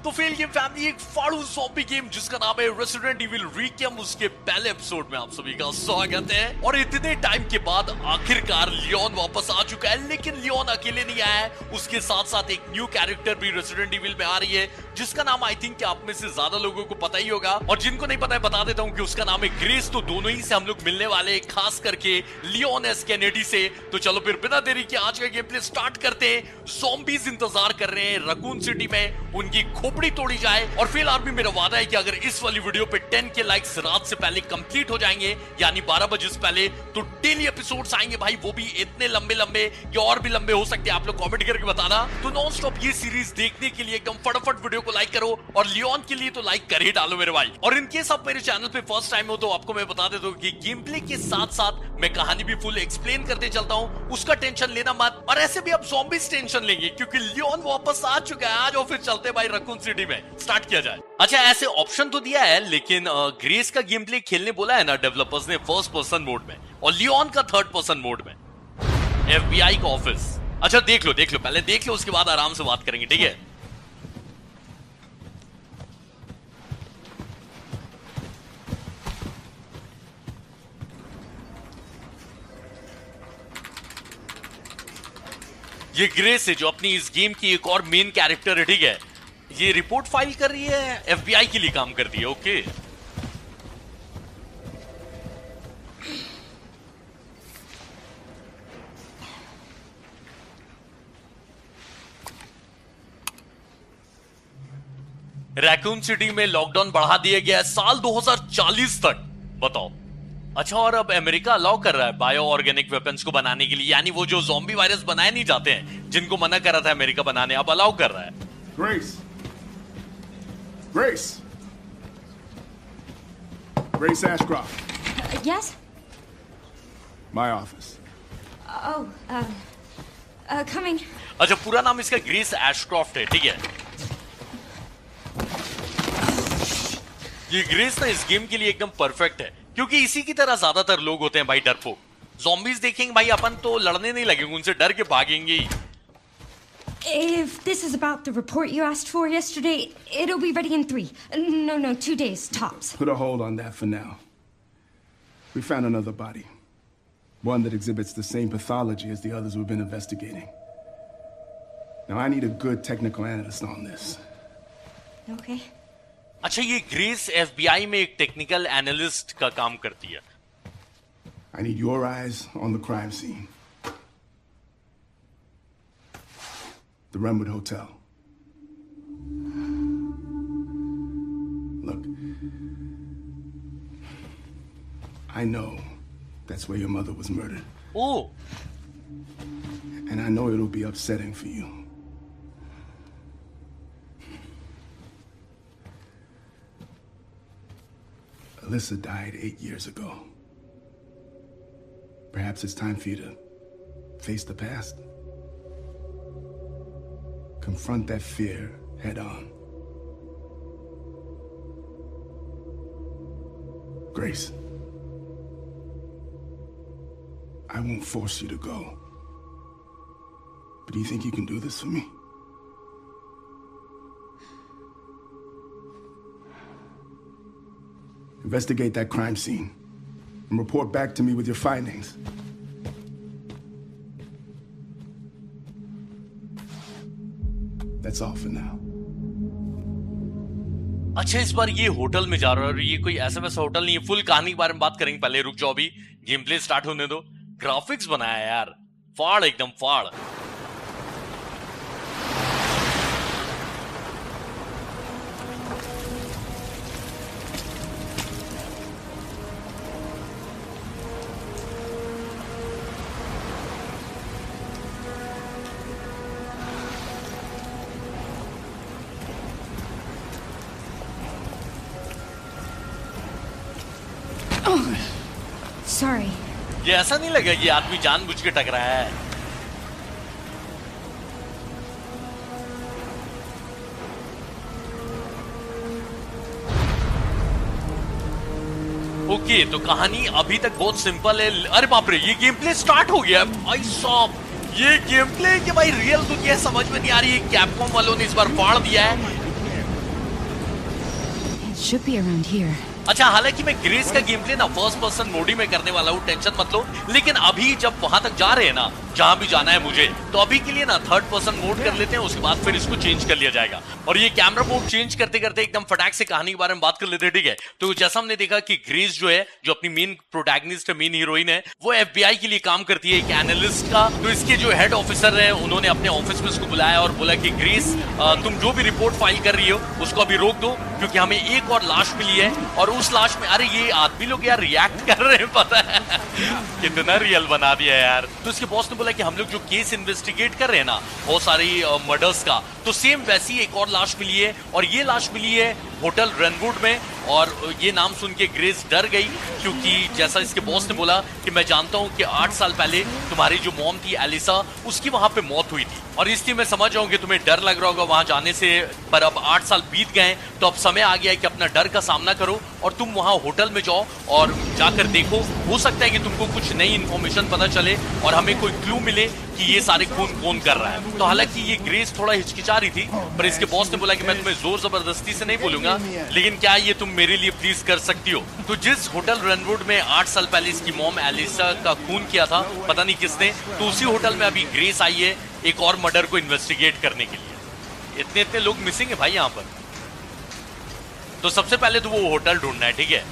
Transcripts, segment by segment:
तो fail game family एक फाड़ू zombie game जिसका नाम है रेसिडेंट इविल रिक्विएम, उसके पहले एपिसोड में आप सभी का स्वागत है। और इतने टाइम के बाद आखिरकार लियोन वापस आ चुका है, लेकिन लियोन अकेले नहीं आया है, उसके साथ साथ एक न्यू कैरेक्टर भी रेसिडेंट इविल में आ रही है जिसका नाम आई थिंक आप में से ज्यादा लोगों को पता ही होगा, और जिनको नहीं पता है बता देता हूँ कि उसका नाम है ग्रेस। तो दोनों ही से हम लोग मिलने वाले हैं, खास करके लियोन एस कैनेडी से। तो चलो फिर बिना देरी के आज का गेम प्ले स्टार्ट करते हैं। ज़ॉम्बीज़ इंतजार कर रहे हैं रकून सिटी में, उनकी खोपड़ी तोड़ी जाए। और फिलहाल भी मेरा वादा है कि अगर इस वाली वीडियो पे 10 के लाइक्स रात से पहले कंप्लीट हो जाएंगे, यानी 12 बजे से पहले, तो डेली एपिसोड्स आएंगे भाई, वो भी इतने लंबे लंबे या और भी लंबे हो सकते हैं। आप लोग कमेंट करके बताना। तो नॉन स्टॉप ये सीरीज देखने के लिए एकदम फटाफट वीडियो को लाइक करो, और लियोन के लिए तो लाइक कर ही डालो मेरे भाई। और इनकेस आप मेरे चैनल पे फर्स्ट टाइम हो तो आपको मैं बता देता हूँ कि गेम प्ले के साथ साथ मैं कहानी भी फुल एक्सप्लेन करते चलता हूँ, उसका टेंशन लेना मत। और ऐसे भी आप ज़ॉम्बीज़ टेंशन लेंगे क्योंकि लियोन वापस आ चुका है। आज और फिर चलते भाई रकून सिटी में, स्टार्ट किया जाए। अच्छा, ऐसे ऑप्शन तो दिया है, लेकिन ग्रेस का गेम प्ले खेलने बोला है ना डेवलपर्स ने फर्स्ट पर्सन मोड में, और लियोन का थर्ड पर्सन मोड में। एफबीआई का ऑफिस। अच्छा देख लो पहले देख लो, उसके बाद आराम से बात करेंगे, ठीक है? ये ग्रेस है जो अपनी इस गेम की एक और मेन कैरेक्टर है, ठीक है? ये रिपोर्ट फाइल कर रही है, एफबीआई के लिए काम करती है। ओके, रैकून सिटी में लॉकडाउन बढ़ा दिया गया है साल 2040 तक, बताओ। अच्छा, और अब अमेरिका अलाउ कर रहा है बायो ऑर्गेनिक वेपन्स को बनाने के लिए, यानी वो जो ज़ॉम्बी वायरस बनाए नहीं जाते हैं, जिनको मना कर रहा था अमेरिका बनाने, अब अलाउ कर रहा है। Grace Ashcroft. Yes? My office. Oh, coming. अच्छा, पूरा नाम इसका ग्रेस एशक्रॉफ्ट है, ठीक है? ये ग्रेस ना इस गेम के लिए एकदम परफेक्ट है, क्योंकि इसी की तरह ज्यादातर लोग होते हैं भाई डरपोक। ज़ॉम्बीज़ देखेंगे भाई अपन तो लड़ने नहीं लगेंगे, उनसे डर के भागेंगे ही। If this is about the report you asked for yesterday, it'll be ready in 3. No, 2 days tops. Put a hold on that for now. We found another body. One that exhibits the same pathology as the others we've been investigating. Now I need a good technical analyst on this. Okay. अच्छा, ये grace FBI में एक technical analyst का काम करती है। I need your eyes on the crime scene. The Renwood Hotel. Look, I know that's where your mother was murdered. Oh. And I know it'll be upsetting for you. Alyssa died 8 years ago. Perhaps it's time for you to face the past. Confront that fear head on. Grace, I won't force you to go. But do you think you can do this for me? Investigate that crime scene and report back to me with your findings. That's all for now. अच्छा, इस बार ये hotel में जा रहा है, और ये कोई ऐसा वैसा होटल नहीं है। फुल कहानी के बारे में बात करेंगे, पहले रुक जाओ, अभी गेम प्ले स्टार्ट होने दो। ग्राफिक्स बनाया है यार, फाड़ एकदम फाड़। Sorry. ये ऐसा नहीं लगा ये आदमी जानबूझ के टकराया है। ओके, तो कहानी अभी तक बहुत सिंपल है। अरे बाप रे, ये गेम प्ले स्टार्ट हो गया भाई साहब। ये गेम प्ले कि भाई रियल दुनिया समझ में नहीं आ रही है। कैपकॉम वालों ने इस बार फाड़ दिया है। should be around here. अच्छा, हालांकि मैं ग्रेस का गेम प्ले ना फर्स्ट पर्सन मोड में करने वाला हूँ, टेंशन मत लो। लेकिन अभी जब वहां तक जा रहे हैं ना, जहां भी जाना है मुझे, तो अभी के लिए ना थर्ड पर्सन मोड कर लेते हैं, उसके बाद फिर इसको चेंज कर लिया जाएगा। और ये कैमरा मोड चेंज करते करते एकदम फटाक से कहानी के बारे में बात कर लेते हैं, ठीक है। तो जैसा हमने देखा कि ग्रेस जो है, जो अपनी मेन प्रोटैगनिस्ट, मेन हीरोइन है, वो FBI के लिए काम करती है, एक एनालिस्ट का। तो इसके जो हेड ऑफिसर है, उन्होंने अपने ऑफिस में उसको बुलाया और बोला कि ग्रेस, तुम जो भी रिपोर्ट फाइल कर रही हो उसको अभी रोक दो, क्योंकि हमें एक और लाश मिली है। और उस लाश में, अरे ये आदमी लोग यार रिएक्ट कर रहे हैं, पता है कितना रियल बना दिया यार। तो इसके बॉस ने बोला कि हम लोग जो केस इन्वेस्टिगेट कर रहे हैं ना, बहुत सारी मर्डर्स का, तो सेम वैसी एक और लाश मिली है। और ये लाश मिली है होटल रेनवुड में। और ये नाम सुन के ग्रेस डर गई, क्योंकि जैसा इसके बॉस ने बोला कि मैं जानता हूं कि 8 साल पहले तुम्हारी जो मॉम थी एलिसा, उसकी वहां पे मौत हुई थी। और इसलिए मैं समझ रहा हूं कि तुम्हें डर लग रहा होगा वहां जाने से, पर अब 8 साल बीत गए, तो अब समय आ गया है कि अपना डर का सामना करो और तुम वहां होटल में जाओ और जाकर देखो। हो सकता है कि तुमको कुछ नई इंफॉर्मेशन पता चले और हमें कोई क्लू मिले कि ये सारे खून कौन कर रहा है। तो हालांकि ये ग्रेस थोड़ा हिचकिचा रही थी, पर इसके बॉस ने बोला कि मैं तुम्हें जोर जबरदस्ती से नहीं बोलूंगा, लेकिन क्या ये तुम मेरे लिए प्लीज कर सकती हो। तो जिस होटल रेनवुड में 8 साल पहले इसकी मॉम एलिसा का खून किया था, पता नहीं किसने, तो उसी होटल में अभी ग्रेस आई है एक और मर्डर को इन्वेस्टिगेट करने के लिए। इतने इतने लोग मिसिंग है भाई यहाँ पर। तो सबसे पहले तो वो होटल ढूंढना है, ठीक है।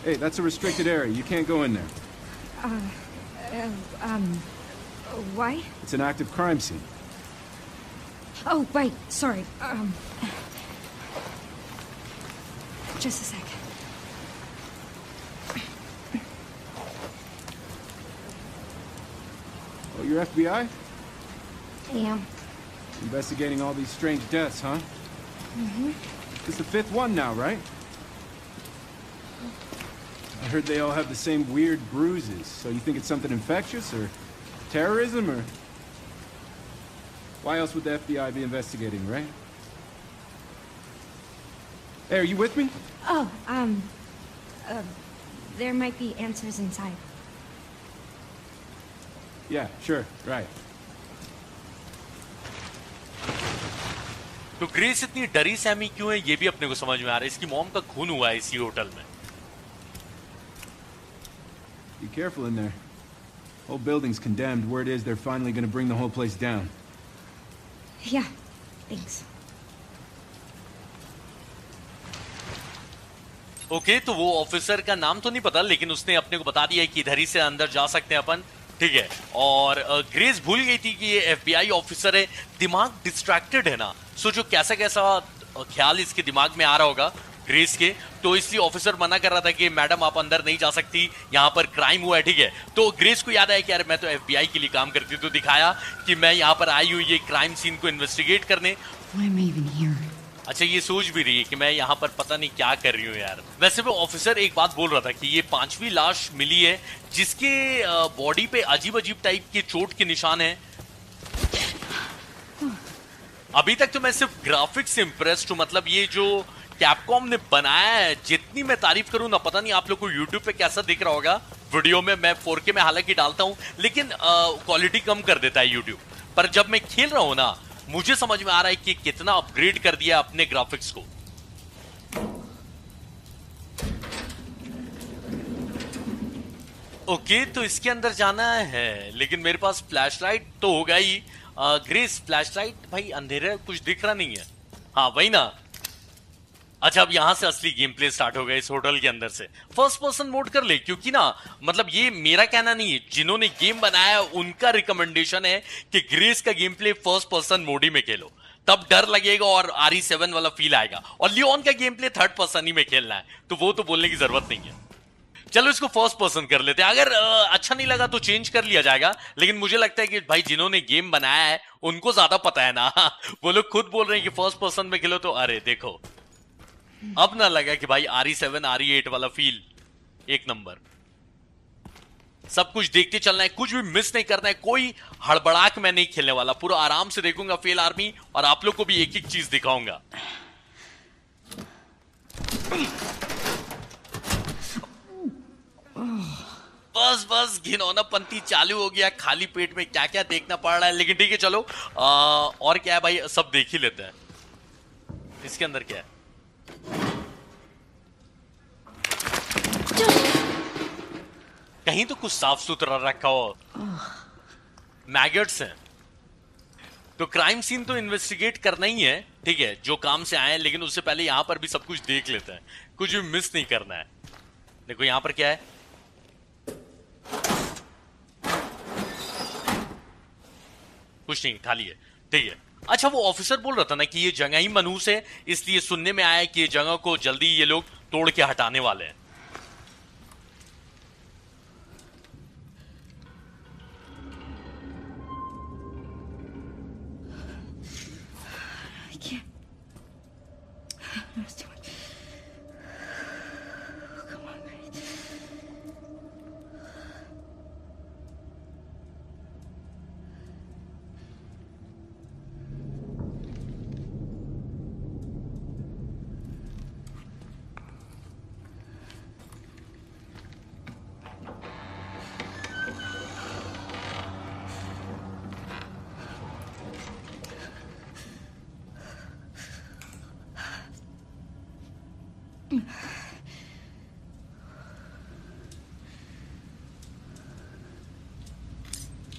Hey, that's a restricted area. You can't go in there. Why? It's an active crime scene. Oh, right. Sorry. Just a sec. Oh, you're FBI? I am. Investigating all these strange deaths, huh? Mm-hmm. This is the 5th one now, right? I heard they all have the same weird bruises, so you think it's something infectious, or terrorism, or... Why else would the FBI be investigating, right? Hey, are you with me? Oh, there might be answers inside. Yeah, sure, right. तो grace इतनी डरी सहमी क्यों है, ये भी अपने को समझ में आ रहा है। इसकी मॉम का खून हुआ है इसी होटल में। Be careful in there. Whole building's condemned. Word is they're finally gonna bring the whole place down. Yeah, thanks. Okay, तो वो ऑफिसर का नाम तो नहीं पता, लेकिन उसने अपने को बता दिया है कि इधर ही से अंदर जा सकते हैं अपन, ठीक है। और ग्रेस भूल गई थी कि ये FBI ऑफिसर है, दिमाग डिस्ट्रैक्टेड है ना, सो जो कैसा कैसा ख्याल इसके दिमाग में आ रहा होगा ग्रेस के, तो इसलिए ऑफिसर मना कर रहा था कि मैडम आप अंदर नहीं जा सकती, यहाँ पर क्राइम हुआ है, ठीक है। तो ग्रेस को याद आया कि यार मैं तो FBI के लिए काम करती हूँ, तो दिखाया कि मैं यहाँ पर आई हूँ ये क्राइम सीन को इन्वेस्टिगेट करने। Why am I even here? अच्छा, ये सोच भी रही है कि मैं यहाँ पर पता नहीं क्या कर रही हूँ यार। वैसे वो ऑफिसर एक बात बोल रहा था कि ये 5वीं लाश मिली है जिसके बॉडी पे अजीब अजीब टाइप के चोट के निशान है। अभी तक तो मैं सिर्फ ग्राफिक्स से इम्प्रेस्ड हूँ, मतलब ये जो कैपकॉम ने बनाया है, जितनी मैं तारीफ करूँ ना, पता नहीं आप लोग को यूट्यूब पे कैसा दिख रहा होगा वीडियो में। मैं 4K में हालांकि डालता हूँ, लेकिन क्वालिटी कम कर देता है यूट्यूब पर। जब मैं खेल रहा हूँ ना, मुझे समझ में आ रहा है कि कितना अपग्रेड कर दिया अपने ग्राफिक्स को। ओके, तो इसके अंदर जाना है, लेकिन मेरे पास फ्लैशलाइट तो होगा ही। ग्रेस, फ्लैशलाइट भाई, अंधेरा कुछ दिख रहा नहीं है। हाँ वही ना। अच्छा, अब यहां से असली गेम प्ले स्टार्ट हो गया इस होटल के अंदर से। फर्स्ट पर्सन मोड कर ले, क्योंकि ना मतलब ये मेरा कहना नहीं है, जिन्होंने गेम बनाया उनका रिकमेंडेशन है कि ग्रेस का game play first person mode ही में खेलो, तब डर लगेगा और RE7 वाला फील आएगा। और लियोन का गेम प्ले थर्ड पर्सन ही में खेलना है, तो वो तो बोलने की जरूरत नहीं है। चलो इसको फर्स्ट पर्सन कर लेते हैं, अगर अच्छा नहीं लगा तो चेंज कर लिया जाएगा। लेकिन मुझे लगता है कि भाई जिन्होंने गेम बनाया है उनको ज्यादा पता है ना। वो लोग खुद बोल रहे हैं कि फर्स्ट पर्सन में खेलो, तो अरे देखो अब ना लगा कि भाई RE7 RE8 वाला फील एक नंबर। सब कुछ देखते चलना है, कुछ भी मिस नहीं करना है, कोई हड़बड़ाक मैं नहीं खेलने वाला, पूरा आराम से देखूंगा फेल आर्मी और आप लोग को भी एक एक चीज दिखाऊंगा। बस बस घिनौना पंती चालू हो गया, खाली पेट में क्या क्या देखना पड़ रहा है, लेकिन ठीक है चलो। और क्या है भाई, सब देख ही लेते हैं। इसके अंदर क्या है? कहीं तो कुछ साफ सुथरा रखा हो। मैगट्स हैं तो क्राइम सीन तो इन्वेस्टिगेट करना ही है, ठीक है, जो काम से आए हैं, लेकिन उससे पहले यहां पर भी सब कुछ देख लेते हैं, कुछ भी मिस नहीं करना है। देखो यहां पर क्या है, कुछ नहीं, खाली है, ठीक है। अच्छा वो ऑफिसर बोल रहा था ना कि ये जगह ही मनहूस है, इसलिए सुनने में आया कि ये जगह को जल्दी ये लोग तोड़ के हटाने वाले हैं।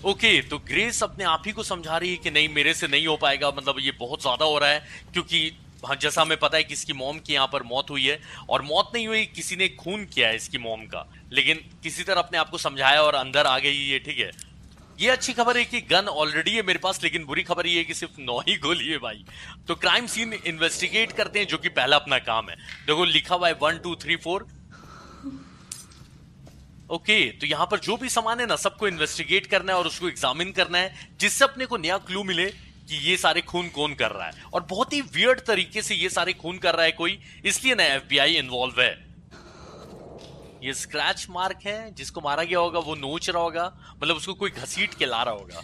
ओके तो ग्रेस अपने आप ही को समझा रही है कि नहीं मेरे से नहीं हो पाएगा, मतलब ये बहुत ज्यादा हो रहा है, क्योंकि हाँ जैसा हमें पता है कि इसकी मॉम की यहाँ पर मौत हुई है, और मौत नहीं हुई, किसी ने खून किया है इसकी मॉम का, लेकिन किसी तरह अपने आप को समझाया और अंदर आ गई ये, ठीक है। ये अच्छी खबर है कि गन ऑलरेडी है मेरे पास, लेकिन बुरी खबर ये है कि सिर्फ 9 ही गोली है भाई। तो क्राइम सीन इन्वेस्टिगेट करते हैं, जो कि पहला अपना काम है। देखो लिखा हुआ है 1 2 3 4। ओके तो यहां पर जो भी सामान है ना सबको इन्वेस्टिगेट करना है और उसको एग्जामिन करना है, जिससे अपने को नया क्लू मिले कि ये सारे खून कौन कर रहा है, और बहुत ही वियर्ड तरीके से ये सारे खून कर रहा है कोई, इसलिए ना FBI इन्वॉल्व है। ये स्क्रैच मार्क है, जिसको मारा गया होगा वो नोच रहा होगा, मतलब उसको कोई घसीट के ला रहा होगा।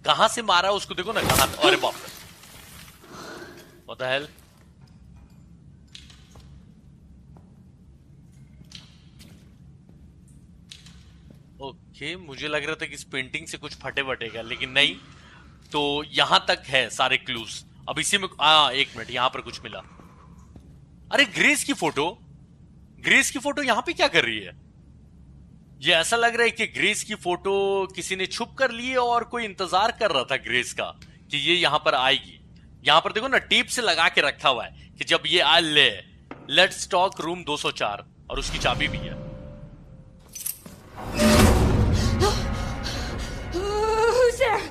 कहां से मारा उसको देखो ना, कहां, अरे बाप रे, व्हाट द हेल। ओके मुझे लग रहा था कि इस पेंटिंग से कुछ फटे वटेगा, लेकिन नहीं। तो यहां तक है सारे क्लूज। अब इसी में एक मिनट, यहां पर कुछ मिला। अरे ग्रेस की फोटो, ग्रेस की फोटो यहां पे क्या कर रही है? ये ऐसा लग रहा है कि ग्रेस की फोटो किसी ने छुप कर ली है और कोई इंतजार कर रहा था ग्रेस का कि ये यहां पर आएगी। यहां पर देखो ना टेप से लगा के रखा हुआ है कि जब ये आ ले, लेट्स टॉक रूम 204, और उसकी चाबी भी है। Who's there?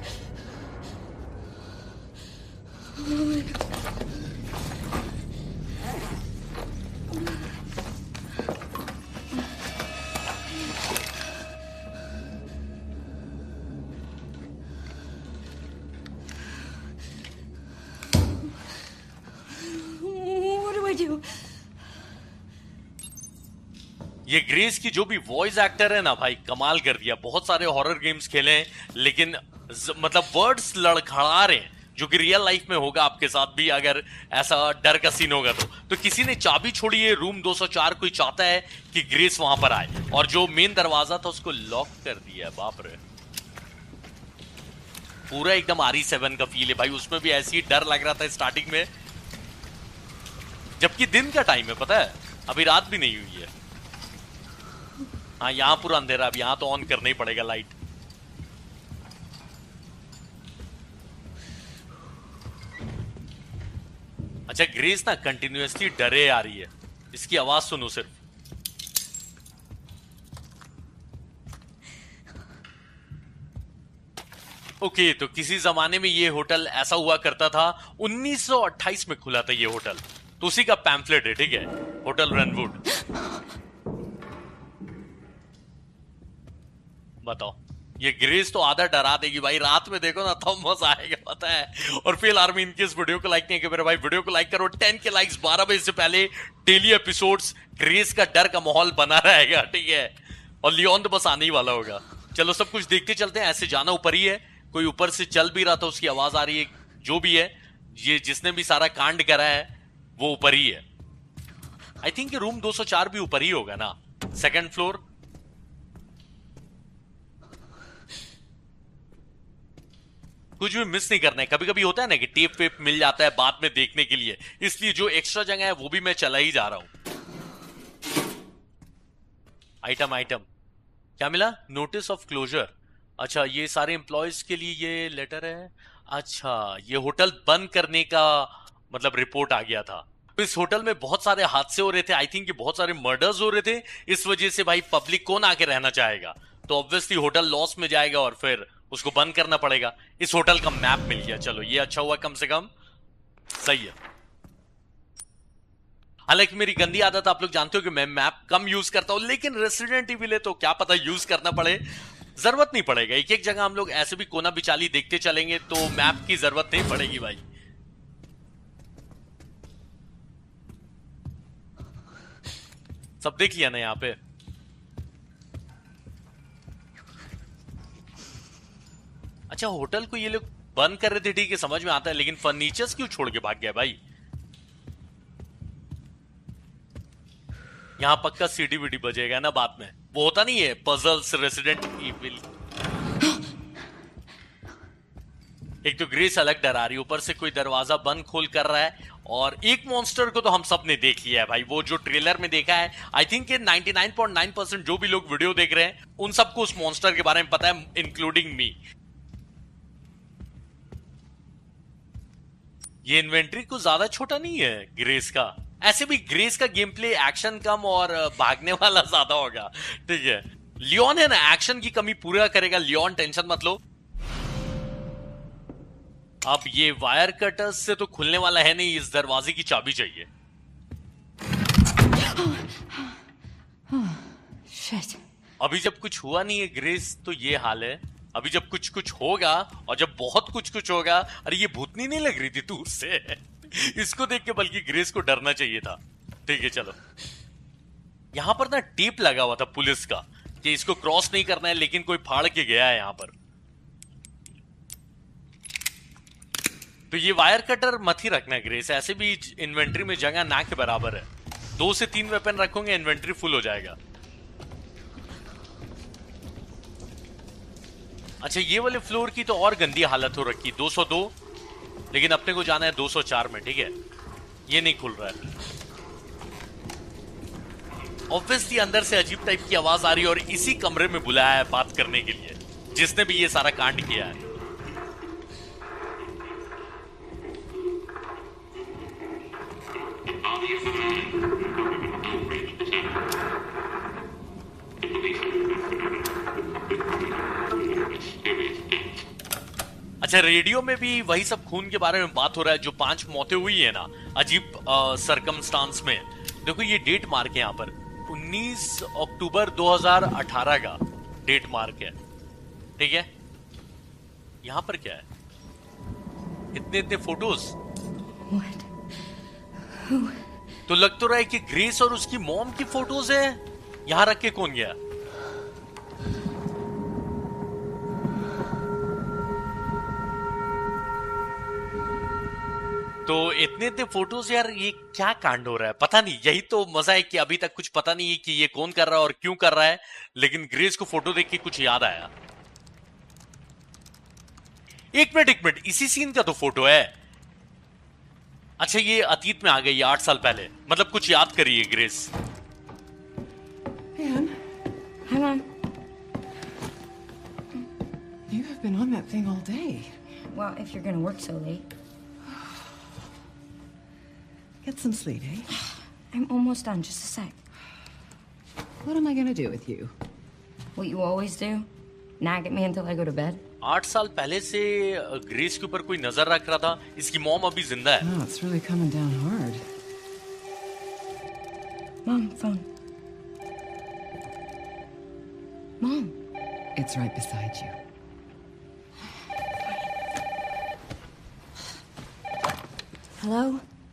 What do I do? ये ग्रेस की जो भी वॉइस एक्टर है ना भाई, कमाल कर दिया। बहुत सारे हॉरर गेम्स खेले हैं, लेकिन मतलब वर्ड्स लड़खड़ा रहे हैं, जो कि रियल लाइफ में होगा आपके साथ भी अगर ऐसा डर का सीन होगा तो किसी ने चाबी छोड़ी है रूम 204, कोई चाहता है कि ग्रेस वहां पर आए, और जो मेन दरवाजा था उसको लॉक कर दिया। बाप रे, पूरा एकदम RE7 का फील है भाई। उसमें भी ऐसी डर लग रहा था स्टार्टिंग में, जबकि दिन का टाइम है, पता है अभी रात भी नहीं हुई है। हाँ यहां पूरा अंधेरा, अब यहां तो ऑन करना ही पड़ेगा लाइट। अच्छा ग्रेस ना कंटिन्यूअसली डरे आ रही है, इसकी आवाज सुनो सिर्फ। ओके तो किसी जमाने में ये होटल ऐसा हुआ करता था, 1928 में खुला था ये होटल, तो उसी का पैम्फलेट है, ठीक है, होटल रनवुड। बताओ, ये ग्रेस तो आधा डरा देगी भाई, रात में देखो ना तब मजा आएगा, पता है। और फिर आर्मी इनके इस वीडियो को लाइक नहीं किया मेरे भाई, वीडियो को लाइक करो। 10 के लाइक्स 12 बजे से पहले डेली एपिसोड्स, ग्रेस का डर का माहौल बना रहेगा, ठीक है। और लियोन तो बस आने ही वाला होगा। चलो सब कुछ देखते चलते हैं। ऐसे जाना ऊपर ही है, कोई ऊपर से चल भी रहा था, उसकी आवाज आ रही है। जो भी है, ये जिसने भी सारा कांड करा है वो ऊपर ही है। आई थिंक रूम 204 भी ऊपर ही होगा ना, सेकंड फ्लोर। कुछ भी मिस नहीं करना है। कभी कभी होता है ना कि टेप वेप मिल जाता है बाद में देखने के लिए, इसलिए जो एक्स्ट्रा जगह है वो भी मैं चला ही जा रहा हूं। आइटम आइटम क्या मिला? Notice of closure. अच्छा, ये सारे एम्प्लॉयज के लिए ये लेटर है। अच्छा, ये होटल बंद करने का मतलब रिपोर्ट आ गया था। इस होटल में बहुत सारे हादसे हो रहे थे, आई थिंक बहुत सारे मर्डर्स हो रहे थे। इस वजह से भाई पब्लिक कौन आके रहना चाहेगा, तो ऑब्वियसली होटल लॉस में जाएगा और फिर उसको बंद करना पड़ेगा। इस होटल का मैप मिल गया, चलो ये अच्छा हुआ, कम से कम सही है। हालांकि मेरी गंदी आदत आप लोग जानते हो कि मैं मैप कम यूज करता हूं, लेकिन रेसिडेंट इविल है तो क्या पता यूज करना पड़े। जरूरत नहीं पड़ेगा, एक एक जगह हम लोग ऐसे भी कोना बिचाली देखते चलेंगे तो मैप की जरूरत नहीं पड़ेगी भाई। सब देख लिया ना यहाँ पे। अच्छा, होटल को ये लोग बंद कर रहे थे, ठीक है, समझ में आता है, लेकिन फर्नीचर्स क्यों छोड़ के भाग गया भाई? यहां पक्का सीडी वीडी बजेगा ना बाद में, वो होता नहीं है पजल्स रेसिडेंट इविल। एक तो ग्रेस अलग डरा रही, ऊपर से कोई दरवाजा बंद खोल कर रहा है। और एक मॉन्स्टर को तो हम सब ने देख लिया है भाई, वो जो ट्रेलर में देखा है। आई थिंक 99.9% जो भी लोग वीडियो देख रहे हैं उन सबको उस मॉन्स्टर के बारे में पता है, इंक्लूडिंग मी। ये इन्वेंट्री कुछ ज्यादा छोटा नहीं है ग्रेस का। ऐसे भी ग्रेस का गेम प्ले एक्शन कम और भागने वाला ज्यादा होगा, ठीक है। लियोन है ना, एक्शन की कमी पूरा करेगा लियोन, टेंशन मत लो। अब ये वायर कटर्स से तो खुलने वाला है नहीं, इस दरवाजे की चाबी चाहिए। Shit. अभी जब कुछ हुआ नहीं है ग्रेस तो ये हाल है। अभी जब कुछ कुछ होगा, और जब बहुत कुछ कुछ होगा। अरे ये भूतनी नहीं लग रही थी दूर से इसको देख के बल्कि ग्रेस को डरना चाहिए था। ठीक है चलो, यहां पर ना टेप लगा हुआ था पुलिस का कि इसको क्रॉस नहीं करना है, लेकिन कोई फाड़ के गया है यहां पर। तो ये वायर कटर मत ही रखना ग्रेस, ऐसे भी इन्वेंट्री में जगह ना के बराबर है। 2 से 3 वेपन रखोगे इन्वेंट्री फुल हो जाएगा। अच्छा, ये वाले फ्लोर की तो और गंदी हालत हो रखी, 202, लेकिन अपने को जाना है 204 में, ठीक है। ये नहीं खुल रहा है, ऑब्वियसली अंदर से अजीब टाइप की आवाज आ रही है, और इसी कमरे में बुलाया है बात करने के लिए जिसने भी ये सारा कांड किया है। अच्छा, रेडियो में भी वही सब खून के बारे में बात हो रहा है, जो 5 मौतें हुई है ना अजीब सरकमस्टांस में। देखो ये डेट मार्क है यहाँ पर, 19 अक्टूबर 2018 का डेट मार्क है, ठीक है। यहाँ पर क्या है, इतने इतने फोटोज। तो लग तो रहा है कि ग्रेस और उसकी मॉम की फोटोज है। यहां रख के कौन गया? तो इतने इतने फोटोज यार, ये क्या कांड हो रहा है पता नहीं। यही तो मजा है कि अभी तक कुछ पता नहीं है कि ये कौन कर रहा है और क्यों कर रहा है, लेकिन ग्रेस को फोटो देख के कुछ याद आया। एक मिनट, इसी सीन का तो फोटो है। अच्छा, ये अतीत में आ गई, 8 साल पहले, मतलब कुछ याद करिए grace. Anne, Hi, Mom. you have been on that thing all day. Well, if you're gonna work so late. Get some sleep, eh? I'm almost done, just a sec. What am I gonna do with you? What you always do? Nag at me until I go to bed? 8 साल पहले से grace के ऊपर कोई नजर रख रहा था। इसकी मॉम अभी जिंदा है। Oh, it's really coming down hard. Mom, phone. Mom. It's right beside you. Hello?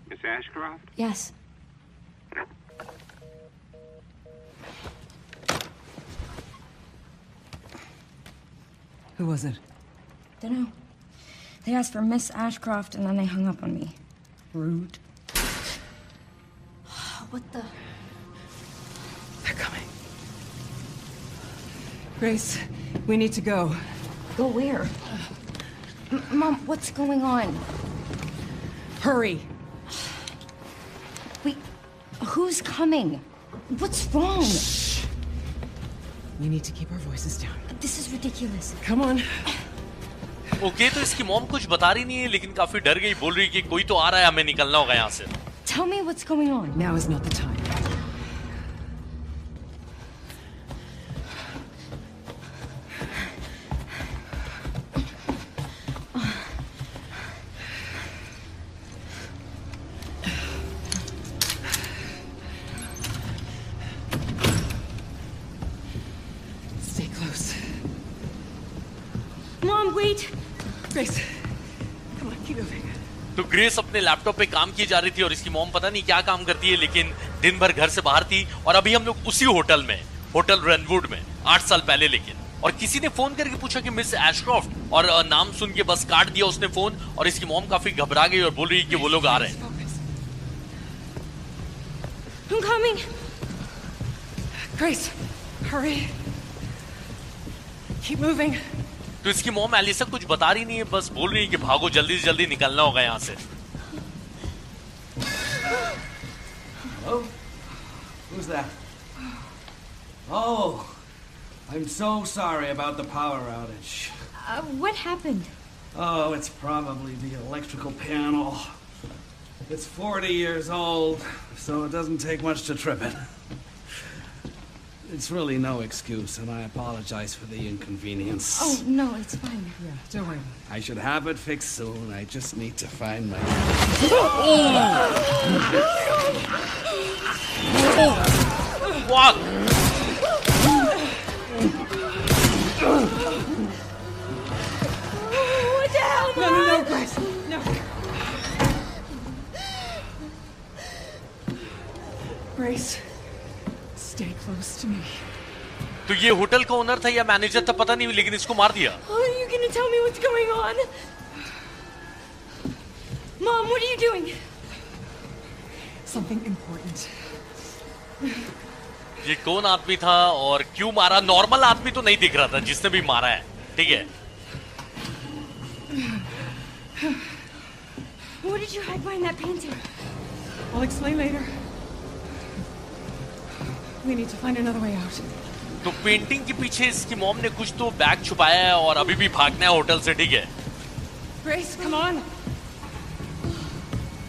Miss Ashcroft? Yes. Who was it? Dunno. They asked for Miss Ashcroft and then they hung up on me. Rude. What the? They're coming. Grace, we need to go. Go where? Mom, what's going on? Hurry! Wait, who's coming? What's wrong? We need to keep our voices down. This is ridiculous. Come on. Okay तो इसकी mom कुछ बता रही नहीं है लेकिन काफी डर गई, बोल रही कि कोई तो आ रहा है, हमें निकलना होगा यहाँ से. Tell me what's going on. Now is not the time. Stay close. Mom, wait. Grace, come on, keep moving. तो ग्रेस अपने लैपटॉप पे काम की जा रही थी और इसकी मॉम पता नहीं क्या काम करती है, लेकिन दिन भर घर से बाहर थी. और अभी हम लोग उसी होटल में, होटल रेनवुड में, 8 साल पहले. लेकिन और किसी ने फोन करके पूछा कि मिस एशक्रॉफ्ट, और नाम सुन के बस काट दिया उसने फोन. और इसकी मॉम काफी घबरा गई और बोल रही कि वो लोग आ रहे हैं. I'm coming. Grace, hurry. Keep moving. तो इसकी मॉम एलिसा कुछ बता रही नहीं है, बस बोल रही है कि भागो, जल्दी से जल्दी निकलना होगा यहाँ से. Hello? Who's that? Oh, I'm so sorry about the power outage. What happened? Oh, it's probably the electrical panel. It's 40 years old, so it doesn't take much to trip it. It's really no excuse, and I apologize for the inconvenience. Oh, no, it's fine. Yeah, don't worry. I should have it fixed soon. I just need to find my... What? What the hell, Mom? No, Grace, no. Grace, stay close to me. तो ये hotel का owner था या manager था पता नहीं, लेकिन इसको मार दिया. Oh, are you gonna tell me what's going on? Mom, what are you doing? Something important. ये कौन आदमी था और क्यों मारा? नॉर्मल आदमी तो नहीं दिख रहा था जिसने भी मारा है, ठीक है. What did you hide behind that painting? I'll explain later. We need to find another way out. तो पेंटिंग के पीछे इसकी मॉम ने कुछ तो बैग छुपाया है और अभी भी भागना है होटल से, ठीक है. Grace, come on.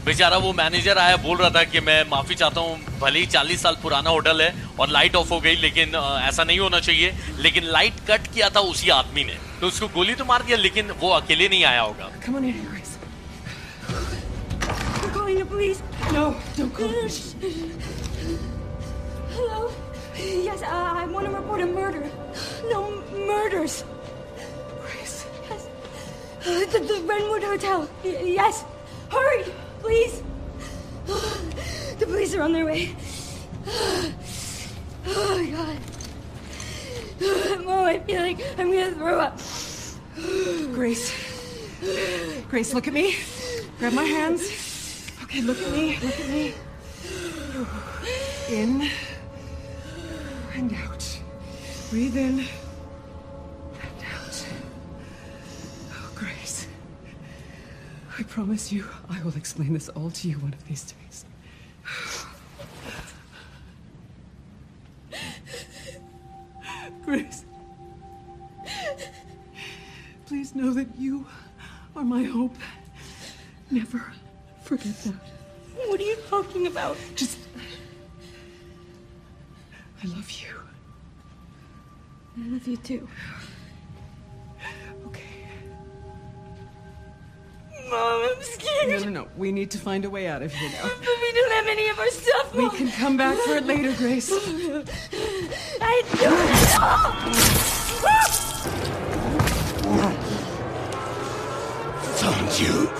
बेचारा वो मैनेजर आया, बोल रहा था कि मैं माफी चाहता हूँ, भले ही 40 साल पुराना होटल है और लाइट ऑफ हो गई, लेकिन ऐसा नहीं होना चाहिए. लेकिन लाइट कट किया था उसी आदमी ने, तो उसको गोली तो मार दिया, लेकिन वो अकेले नहीं आया होगा. Come on in here, Grace. I'm calling the police. No, don't call the police. Hello? Yes, I want to report a murder. No, murders. Grace. Yes. The Renwood Hotel. Yes. Hurry, please. The police are on their way. Oh, my God. Mom, I feel like I'm going to throw up. Grace. Grace, look at me. Grab my hands. Okay, look at me. Look at me. In. And out. Breathe in. And out. Oh, Grace. I promise you, I will explain this all to you one of these days. Grace. Please know that you are my hope. Never forget that. What are you talking about? Just... I love you. I love you too. Okay. Mom, I'm scared. No. We need to find a way out of here now. But we don't have any of our stuff, We Mom. can come back for it later, Grace. I don't. Found you.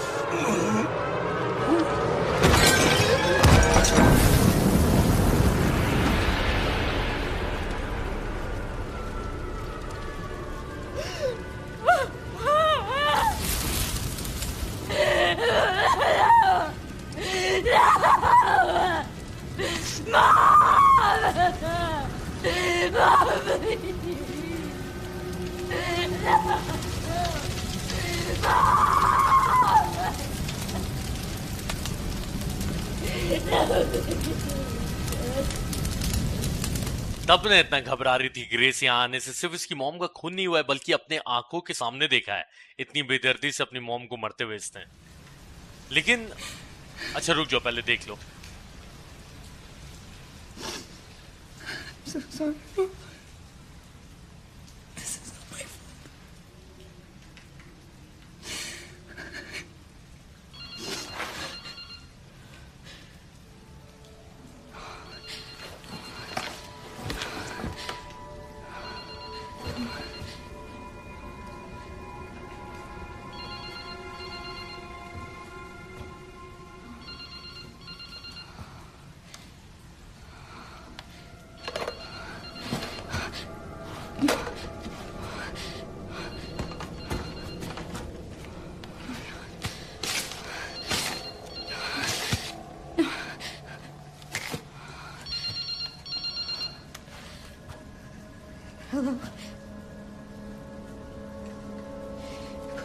तब ने इतना घबरा रही थी grace यहाँ आने से, सिर्फ इसकी मॉम का खून नहीं हुआ है बल्कि अपने आंखों के सामने देखा है इतनी बेदर्दी से अपनी मॉम को मरते हुए इसने। लेकिन अच्छा रुक जाओ, पहले देख लो। So sorry. This is not my fault. Hello?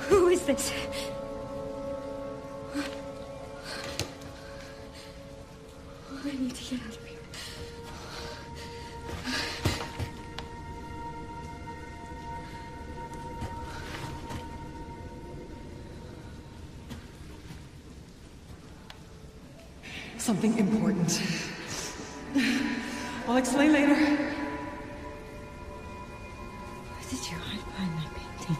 Who is this? I need to get out of here. Something important. I'll explain later. Where did you hide behind my painting?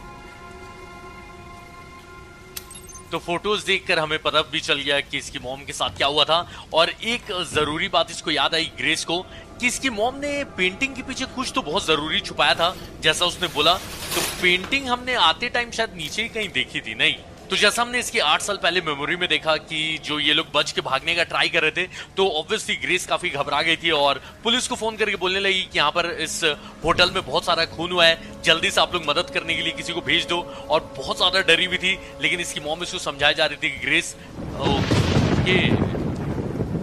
तो फोटोज देखकर हमें पता भी चल गया कि इसकी mom के साथ क्या हुआ था। और एक जरूरी बात इसको याद आई ग्रेस को कि इसकी मॉम ने पेंटिंग के पीछे कुछ तो बहुत जरूरी छुपाया था, जैसा उसने बोला। तो पेंटिंग हमने आते टाइम शायद नीचे ही कहीं देखी थी, नहीं? तो जैसा हमने इसकी 8 साल पहले मेमोरी में देखा कि जो ये लोग बच के भागने का ट्राई कर रहे थे, तो ऑब्वियसली ग्रेस काफी घबरा गई थी और पुलिस को फोन करके बोलने लगी कि यहाँ पर इस होटल में बहुत सारा खून हुआ है, जल्दी से आप लोग मदद करने के लिए किसी को भेज दो। और बहुत ज्यादा डरी हुई थी, लेकिन इसकी मॉम इसको समझाई जा रही थी कि ग्रेस ओके,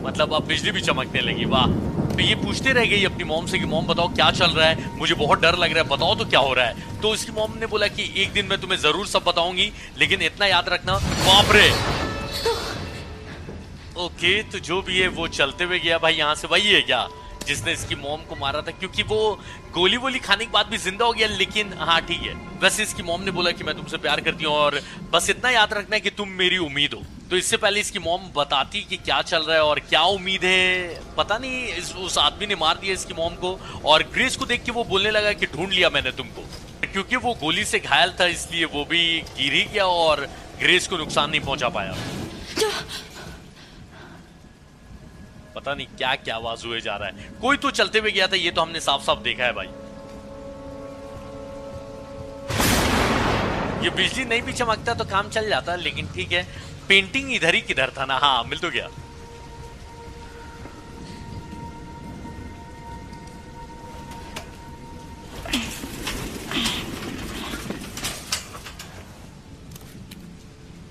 मतलब अब बिजली भी चमकने लगी। वाह। तो ये पूछते रह गई अपनी मॉम से कि मॉम बताओ क्या चल रहा है, मुझे बहुत डर लग रहा है, बताओ तो क्या हो रहा है। तो इसकी मॉम ने बोला कि एक दिन मैं तुम्हें जरूर सब बताऊंगी, लेकिन इतना याद रखना। बाप रे। ओके, तो जो भी है वो चलते हुए गया भाई यहाँ से। वही है क्या जिसने इसकी मॉम को मारा था? क्योंकि वो गोली वोली खाने के बाद भी जिंदा हो गया। लेकिन हाँ ठीक है, वैसे इसकी मॉम ने बोला कि मैं तुमसे प्यार करती हूँ और बस इतना याद रखना है कि तुम मेरी उम्मीद हो। तो इससे पहले इसकी मॉम बताती कि क्या चल रहा है और क्या उम्मीद है, पता नहीं उस आदमी ने मार दिया इसकी मॉम को। और ग्रेस को देख के वो बोलने लगा कि ढूंढ लिया मैंने तुमको। क्योंकि वो गोली से घायल था इसलिए वो भी गिर ही गया और ग्रेस को नुकसान नहीं पहुंचा पाया। पता नहीं क्या क्या आवाज हुए जा रहा है, कोई तो चलते हुए गया था, ये तो हमने साफ साफ देखा है भाई। ये बिजली नहीं भी चमकता तो काम चल जाता, लेकिन ठीक है। पेंटिंग इधर ही किधर था ना? हाँ मिल तो गया।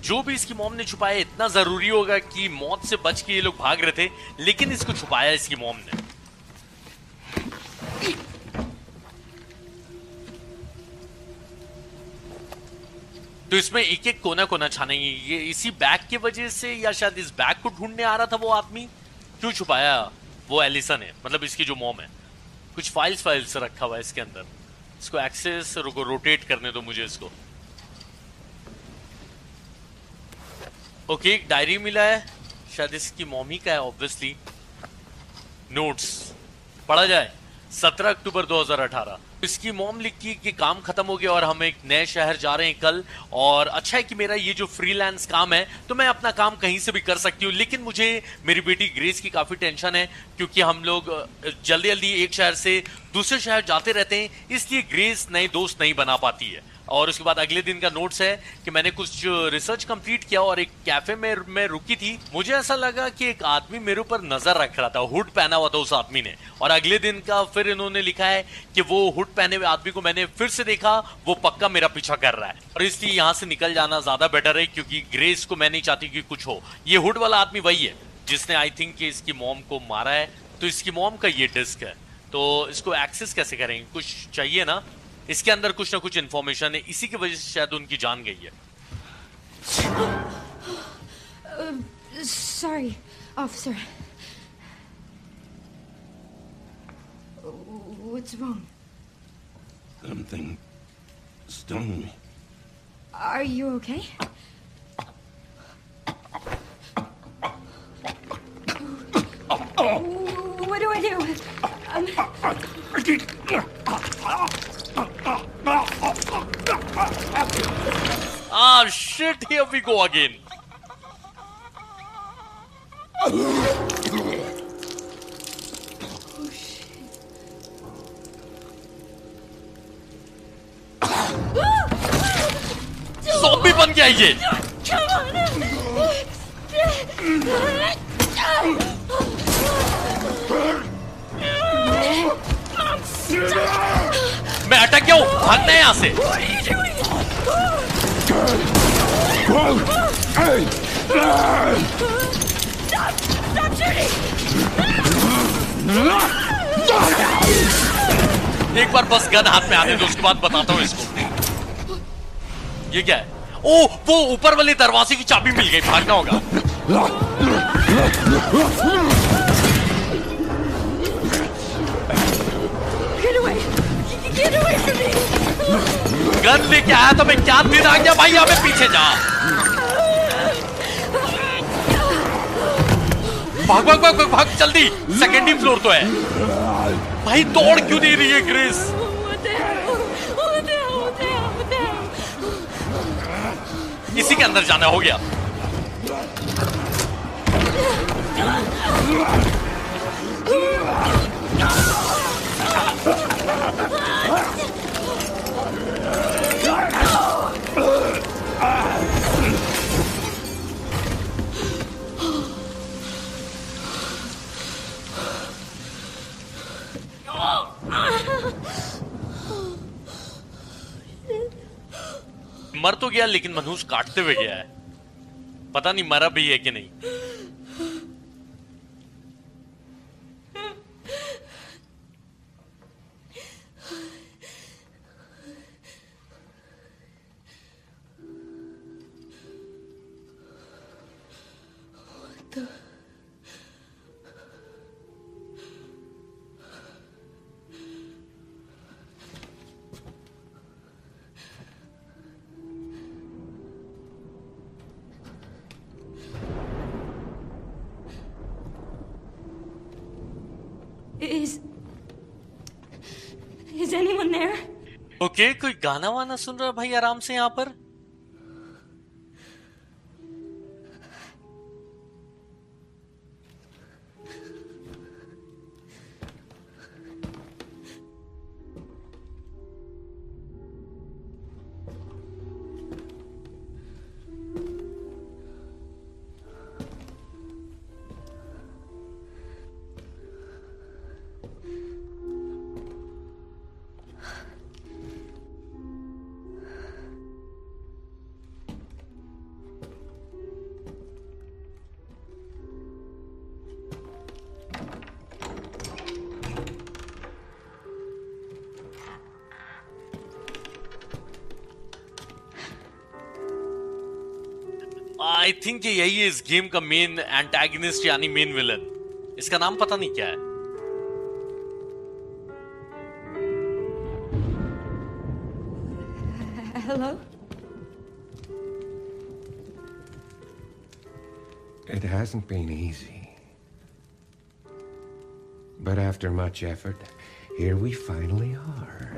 जो भी इसकी मॉम ने छुपाया इतना जरूरी होगा कि मौत से बच के ये लोग भाग रहे थे, लेकिन इसको छुपाया इसकी मॉम ने। तो इसमें एक एक कोना कोना छानेंगे। ये इसी बैग की वजह से या शायद इस बैग को ढूंढने आ रहा था वो आदमी। क्यों छुपाया वो एलिसन है, मतलब इसकी जो मॉम है। कुछ फाइल्स रखा हुआ है इसके अंदर। इसको एक्सेस रुको, रोटेट करने दो मुझे इसको। ओके, एक डायरी मिला है, शायद इसकी मॉम ही का है ऑब्वियसली। नोट्स पढ़ा जाए। 17 अक्टूबर 2018। इसकी मॉम लिखी कि काम खत्म हो गया और हम एक नए शहर जा रहे हैं कल। और अच्छा है कि मेरा ये जो फ्रीलांस काम है तो मैं अपना काम कहीं से भी कर सकती हूँ, लेकिन मुझे मेरी बेटी ग्रेस की काफी टेंशन है क्योंकि हम लोग जल्दी जल्दी एक शहर से दूसरे शहर जाते रहते हैं, इसलिए ग्रेस नए दोस्त नहीं बना पाती है। और उसके बाद अगले दिन का नोट्स है कि मैंने कुछ रिसर्च कंप्लीट किया और एक कैफे में मैं रुकी थी। मुझे ऐसा लगा कि एक आदमी मेरे ऊपर नजर रख रहा था, हुड पहना हुआ था उस आदमी ने। और अगले दिन का फिर इन्होंने लिखा है कि वो हुड पहने हुए आदमी को मैंने फिर से देखा, वो पक्का मेरा पीछा कर रहा है और इसलिए यहाँ से निकल जाना ज्यादा बेटर है क्योंकि ग्रेस को मैं नहीं चाहती कि कुछ हो। ये हुड वाला आदमी वही है जिसने आई थिंक इसकी मॉम को मारा है। तो इसकी मॉम का ये डिस्क है, तो इसको एक्सेस कैसे करेंगे? कुछ चाहिए ना, इसके अंदर कुछ ना कुछ इंफॉर्मेशन है, इसी की वजह से शायद उनकी जान गई है। Sorry, officer. What's wrong? Something stung me. Are you okay? What do I do? Ah, shit, here we go again. Zombie बन गया ये. मैं अटक गया हूं, भागना है यहां से. एक बार बस गन हाथ में आने दो, उसके बाद बताता हूं इसको. ये क्या है? ओ, वो ऊपर वाले दरवाजे की चाबी मिल गई, भागना होगा. गन लेके आया तो मैं क्या दिन आ गया भाई, हमें पीछे जा. भाग भाग भाग भाग जल्दी, सेकेंडरी फ्लोर तो है भाई. दौड़ क्यों नहीं रही है ग्रेस? इसी के अंदर जाना. हो गया. मर तो गया लेकिन मनहूस काटते हुए गया है. पता नहीं मरा भी है कि नहीं. Is anyone there? ओके, कोई गाना वाना सुन रहा है भाई आराम से यहां पर? आई थिंक यही है इस गेम का मेन एंटागनिस्ट यानी मेन विलन. इसका नाम पता नहीं क्या है. Hello? It hasn't been easy. But after much effort, here we finally are.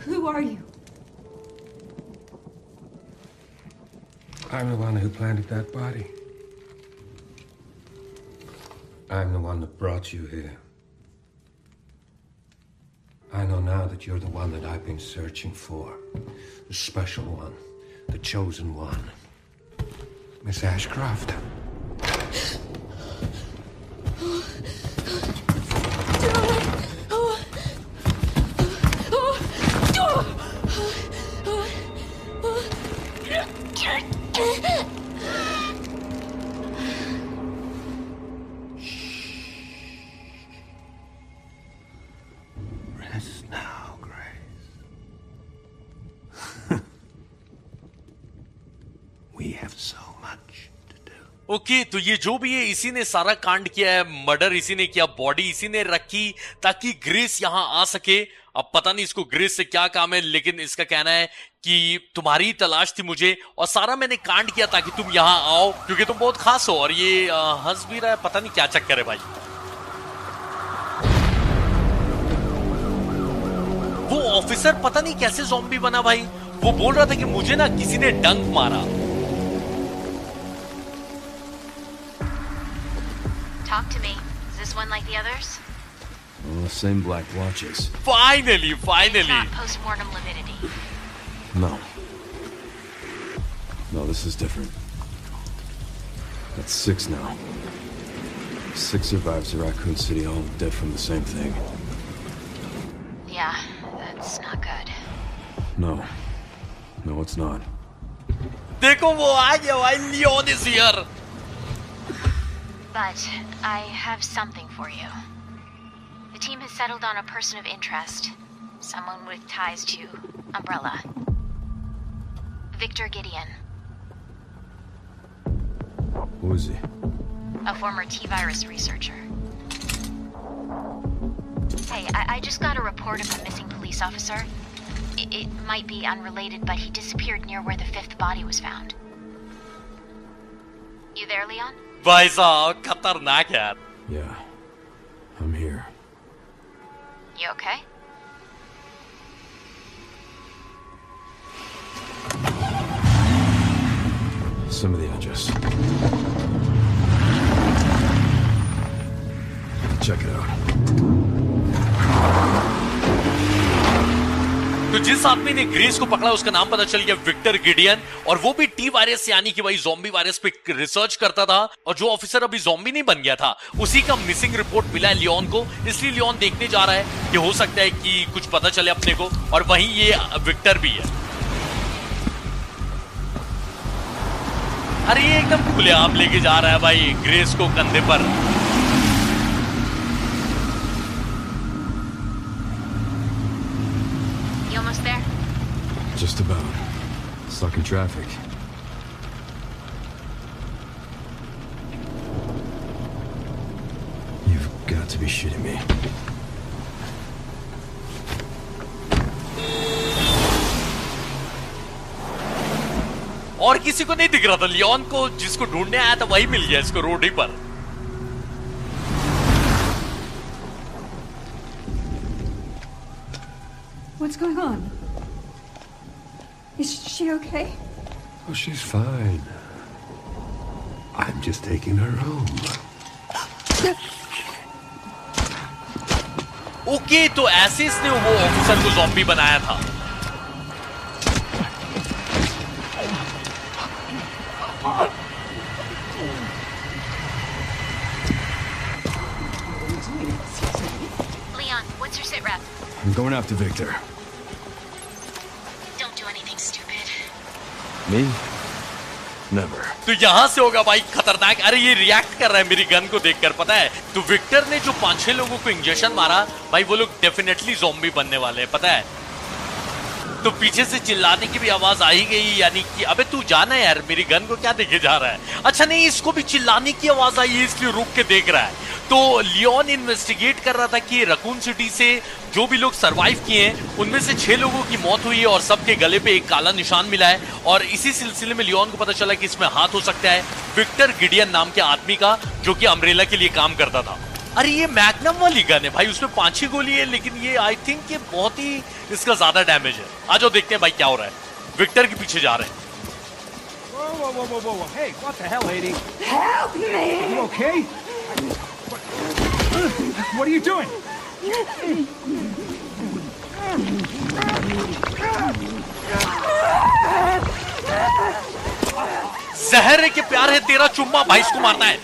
Who are you? I'm the one who planted that body. I'm the one that brought you here. I know now that you're the one that I've been searching for. The special one. The chosen one. Miss Ashcroft. Rest now, Grace. We have so much to do. Okay, तो ये जो भी है इसी ने सारा कांड किया है, मर्डर इसी ने किया, बॉडी इसी ने रखी ताकि ग्रेस यहां आ सके। अब पता नहीं इसको ग्रेस से क्या काम है, लेकिन इसका कहना है कि तुम्हारी तलाश थी मुझे और सारा मैंने कांड किया ताकि तुम यहां आओ क्योंकि तुम बहुत खास हो। और ये हंस भी रहा है, पता नहीं क्या चक्कर है भाई। वो ऑफिसर पता नहीं कैसे ज़ॉम्बी बना भाई। वो बोल रहा था कि मुझे ना किसी ने डंक मारा। Talk to me. Is this one like the others? Well, the same black watches. Finally. It's not post-mortem lividity. No. No, this is different. That's 6 now. 6 survivors of Raccoon City, all dead from the same thing. Yeah, that's not good. No. No, it's not. देखो वो आ गया भाई, Leone is here. But I have something for you. The team has settled on a person of interest. Someone with ties to Umbrella. Victor Gideon. Who is he? A former T-virus researcher. Hey, I just got a report of a missing police officer. It might be unrelated, but he disappeared near where the 5th body was found. You there, Leon? भाई साहब खतरनाक यार। Yeah. I'm here. You okay? Some of the edges. Check it out. तो जिस आदमी ने grace को पकड़ा उसका नाम पता चल गया, विक्टर गिडियन। और वो भी टी वायरस यानी कि भाई ज़ॉम्बी वायरस पे रिसर्च करता था। और जो ऑफिसर अभी ज़ॉम्बी नहीं बन गया था उसी का मिसिंग रिपोर्ट मिला है लियोन को, इसलिए लियोन देखने जा रहा है कि हो सकता है कि कुछ पता चले अपने को। और वहीं ये विक्टर भी है। अरे ये एकदम खुलेआम लेके जा रहा है भाई ग्रेस को कंधे पर। You almost there? Just about. Stuck in traffic. You've got to be shitting me. और किसी को नहीं दिख रहा था, लियोन को जिसको ढूंढने आया था वही मिल गया इसको रोड ही पर। What's going on? Is she okay? Oh, she's fine. I'm just taking her home. Okay, तो ऐसे इसने वो ऑफिसर को ज़ॉम्बी बनाया था। Leon, what's your sit rep? I'm going after Victor. Don't do anything stupid. Me? Never. तो यहां से होगा भाई खतरनाक। अरे ये रिएक्ट कर रहा है मेरी गन को देखकर, पता है। तो विक्टर ने जो 5-6 लोगों को इंजेक्शन मारा भाई, वो लोग डेफिनेटली ज़ॉम्बी बनने वाले हैं, पता है। तो पीछे से चिल्लाने की भी आवाज आ ही गई, यानी कि अबे तू जाना यार, मेरी गन को क्या देखे जा रहा है। अच्छा नहीं, इसको भी चिल्लाने की आवाज आई है इसलिए रुक के देख रहा है। तो लियोन इन्वेस्टिगेट कर रहा था कि रकून सिटी से जो भी लोग सरवाइव किए हैं उनमें से 6 लोगों की मौत हुई है और सबके गले पे एक काला निशान मिला है। और इसी सिलसिले में लियोन को पता चला कि इसमें हाथ हो सकता है विक्टर गिडियन नाम के आदमी का, जो कि अम्ब्रेला के लिए काम करता था। अरे ये मैग्नम वाली गन है भाई, उसमें 5-6 गोली है, लेकिन ये आई थिंक ये बहुत ही इसका ज्यादा डैमेज है। आ जाओ देखते हैं भाई क्या हो रहा है। विक्टर के पीछे जा रहे हैं। Whoa. Hey, what the hell, lady? Help me! You okay? What are you doing? जहर के प्यार है तेरा चुम्मा भाई, इसको मारना है।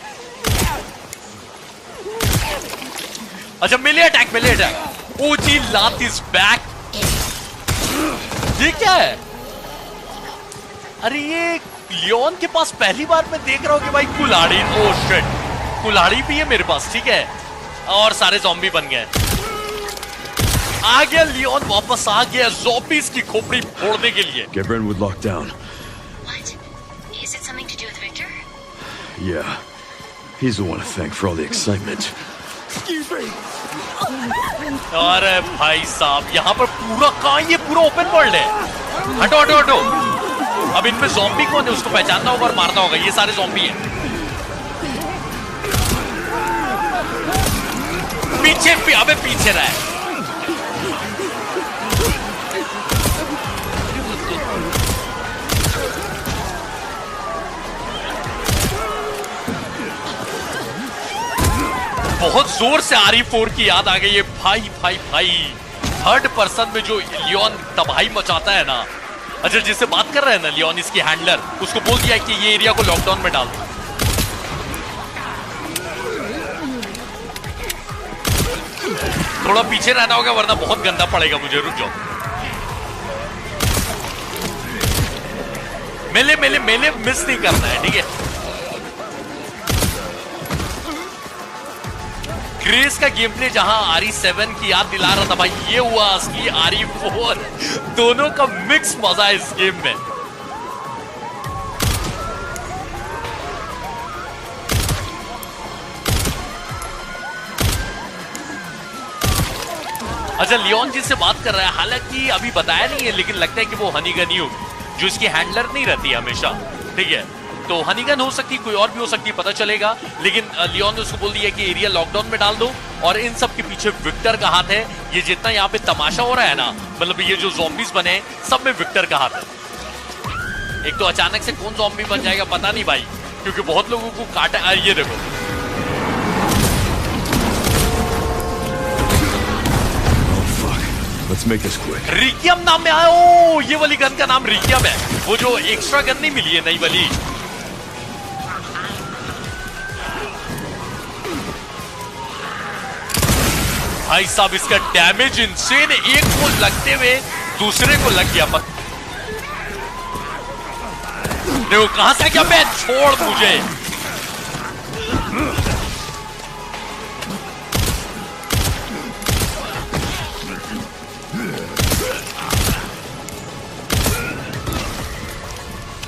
अच्छा मिले अटैक। ओजी लात इज बैक। ये क्या है? अरे ये लियोन के पास पहली बार मैं देख रहा हूं कि भाई कुल्हाड़ी। ओ शिट, कुल्हाड़ी भी है मेरे पास, ठीक है। और सारे ज़ॉम्बी बन गए। आ गया लियोन, वापस आ गया ज़ॉम्बीज़ की खोपड़ी फोड़ने के लिए। Get Brentwood locked down. What? Is it something to do with Victor? Yeah. He's the one to thank for all the excitement. अरे भाई साहब, यहाँ पर पूरा कहाँ, ये पूरा ओपन वर्ल्ड है। हटो हटो हटो। अब इनमें ज़ॉम्बी कौन है, उसको पहचानना होगा और मारना होगा। ये सारे ज़ॉम्बी हैं। पीछे अबे पीछे रहा है। बहुत जोर से RE4 की याद आ गई है भाई भाई भाई। थर्ड पर्सन में जो लियोन तबाही मचाता है ना। अच्छा, जिससे बात कर रहे हैं ना लियोन, इसकी हैंडलर, उसको बोल दिया कि ये एरिया को लॉकडाउन में डाल दो। थोड़ा पीछे रहना होगा वरना बहुत गंदा पड़ेगा मुझे। रुक जाओ। मेले मेले मेले मिस नहीं करना है, ठीक है। ग्रेस का गेम प्ले जहां RE7 की याद दिला रहा था भाई, ये हुआ असली RE4। दोनों का मिक्स मजा है इस गेम में। अच्छा, लियोन जिससे बात कर रहा है, हालांकि अभी बताया नहीं है, लेकिन लगता है कि वो हनीगन ही होगी, जो इसकी हैंडलर नहीं रहती हमेशा, ठीक है। तो हनीगन हो सकती, कोई और भी हो सकती, पता चलेगा। लेकिन लियोन ने उसको बोल दिया कि एरिया लॉकडाउन में डाल दो। और इन सब के पीछे विक्टर का हाथ है। ये जितना यहाँ पे तमाशा हो रहा है ना, मतलब ये जो ज़ॉम्बीज़ बने, सब में विक्टर का हाथ है। एक तो अचानक से कौन ज़ॉम्बी बन जाएगा पता नहीं भाई, क्योंकि बहुत लोगों को काटा। ये देखो, Let's make this quick. रिकियम नाम में आया। ओ, ये वाली गन का नाम रिकियम है। वो जो एक्स्ट्रा गन नहीं मिली है, नई वाली। भाई साहब, इसका डैमेज इंसेन है। एक को लगते हुए दूसरे को लग गया। देखो कहां से क्या, मैं छोड़ मुझे।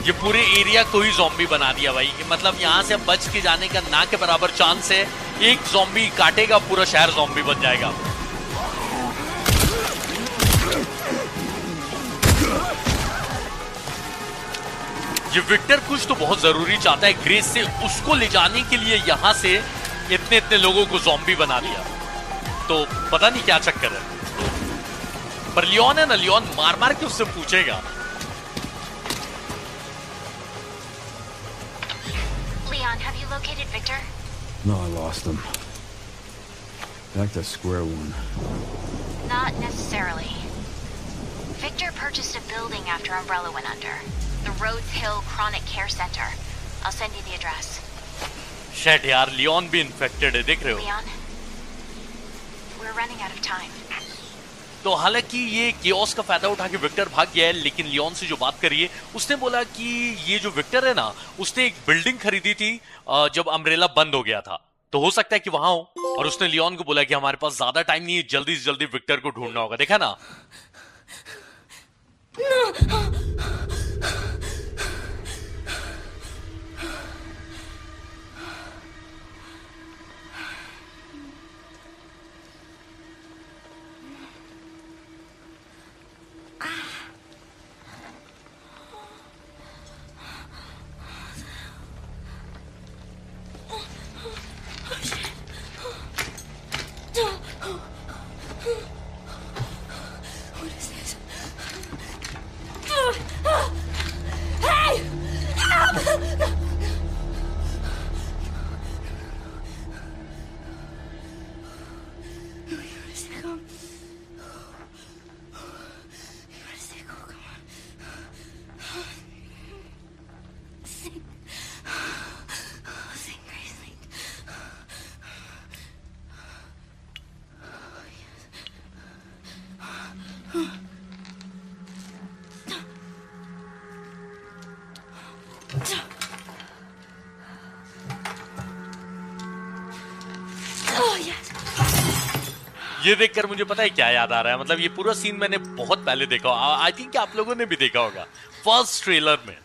ये पूरे एरिया को ही ज़ॉम्बी बना दिया भाई। मतलब यहां से बच के जाने का ना के बराबर चांस है। एक ज़ॉम्बी काटेगा, पूरा शहर ज़ॉम्बी बन जाएगा। ये विक्टर कुछ तो बहुत जरूरी चाहता है ग्रेस से, उसको ले जाने के लिए यहां से इतने इतने लोगों को ज़ॉम्बी बना दिया। तो पता नहीं क्या चक्कर है। पर लियोन है ना, लियोन मार मार के उससे पूछेगा। Leon, have you located Victor? No, I lost him. Back to square one. Not necessarily. Victor purchased a building after Umbrella went under. The Rhodes Hill Chronic Care Center. I'll send you the address. Shit यार, Leone भी infected है, देख रहे हो? Leon, we're running out of time. तो हालांकि ये chaos का फायदा उठा के विक्टर भाग गया है, लेकिन लियोन से जो बात करी है, उसने बोला कि ये जो विक्टर है ना, उसने एक बिल्डिंग खरीदी थी जब अम्ब्रेला बंद हो गया था। तो हो सकता है कि वहां हो। और उसने लियोन को बोला कि हमारे पास ज्यादा टाइम नहीं है, जल्दी से जल्दी विक्टर को ढूंढना होगा। देखा ना? ये देखकर मुझे पता है क्या याद आ रहा है। मतलब ये पूरा सीन मैंने बहुत पहले देखा, आई थिंक आप लोगों ने भी देखा होगा, फर्स्ट ट्रेलर में।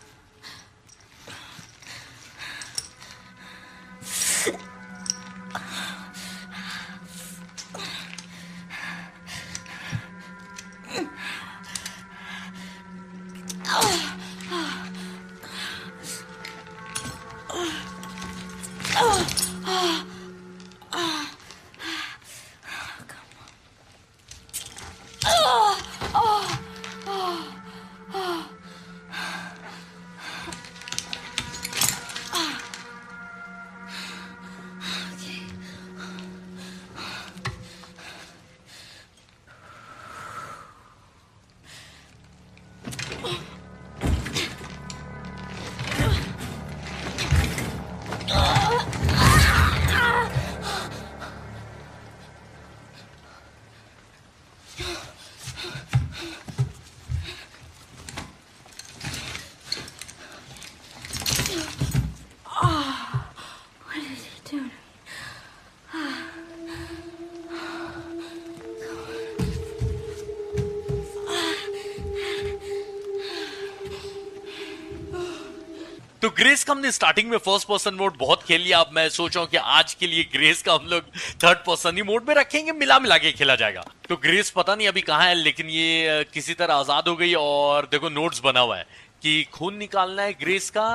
तो ग्रेस का हमने स्टार्टिंग में फर्स्ट पर्सन मोड बहुत खेल लिया। अब मैं सोच रहा हूं कि आज के लिए ग्रेस का हम लोग थर्ड पर्सन ही मोड में रखेंगे, मिला मिला के खेला जाएगा। तो ग्रेस पता नहीं अभी कहां है, लेकिन ये किसी तरह आजाद हो गई। और देखो नोट्स बना हुआ है कि खून निकालना है ग्रेस का,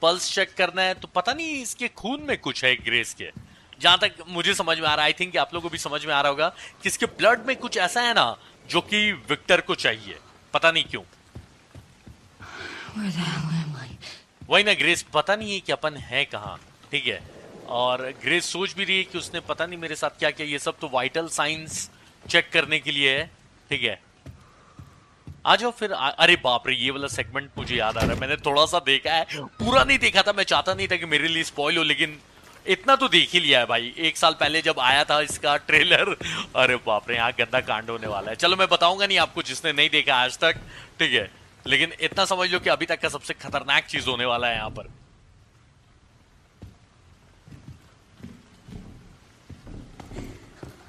पल्स चेक करना है। तो पता नहीं इसके खून में कुछ है ग्रेस के, जहां तक मुझे समझ में आ रहा है। आई थिंक आप लोगों को भी समझ में आ रहा होगा कि इसके ब्लड में कुछ ऐसा है ना जो कि विक्टर को चाहिए, पता नहीं क्यों। वही ना ग्रेस पता नहीं है कि अपन है कहाँ, ठीक है। और ग्रेस सोच भी रही है कि उसने पता नहीं मेरे साथ क्या किया। ये सब तो वाइटल साइंस चेक करने के लिए है, ठीक है। आ जाओ फिर। अरे बाप रे, ये वाला सेगमेंट मुझे याद आ रहा है, मैंने थोड़ा सा देखा है, पूरा नहीं देखा था। मैं चाहता नहीं था कि मेरे लिए स्पॉइल हो, लेकिन इतना तो देख ही लिया है भाई। 1 साल पहले जब आया था इसका ट्रेलर, अरे बाप रे, यहाँ गंदा कांड होने वाला है। चलो मैं बताऊंगा नहीं आपको जिसने नहीं देखा आज तक, ठीक है, लेकिन इतना समझ लो कि अभी तक का सबसे खतरनाक चीज होने वाला है यहां पर।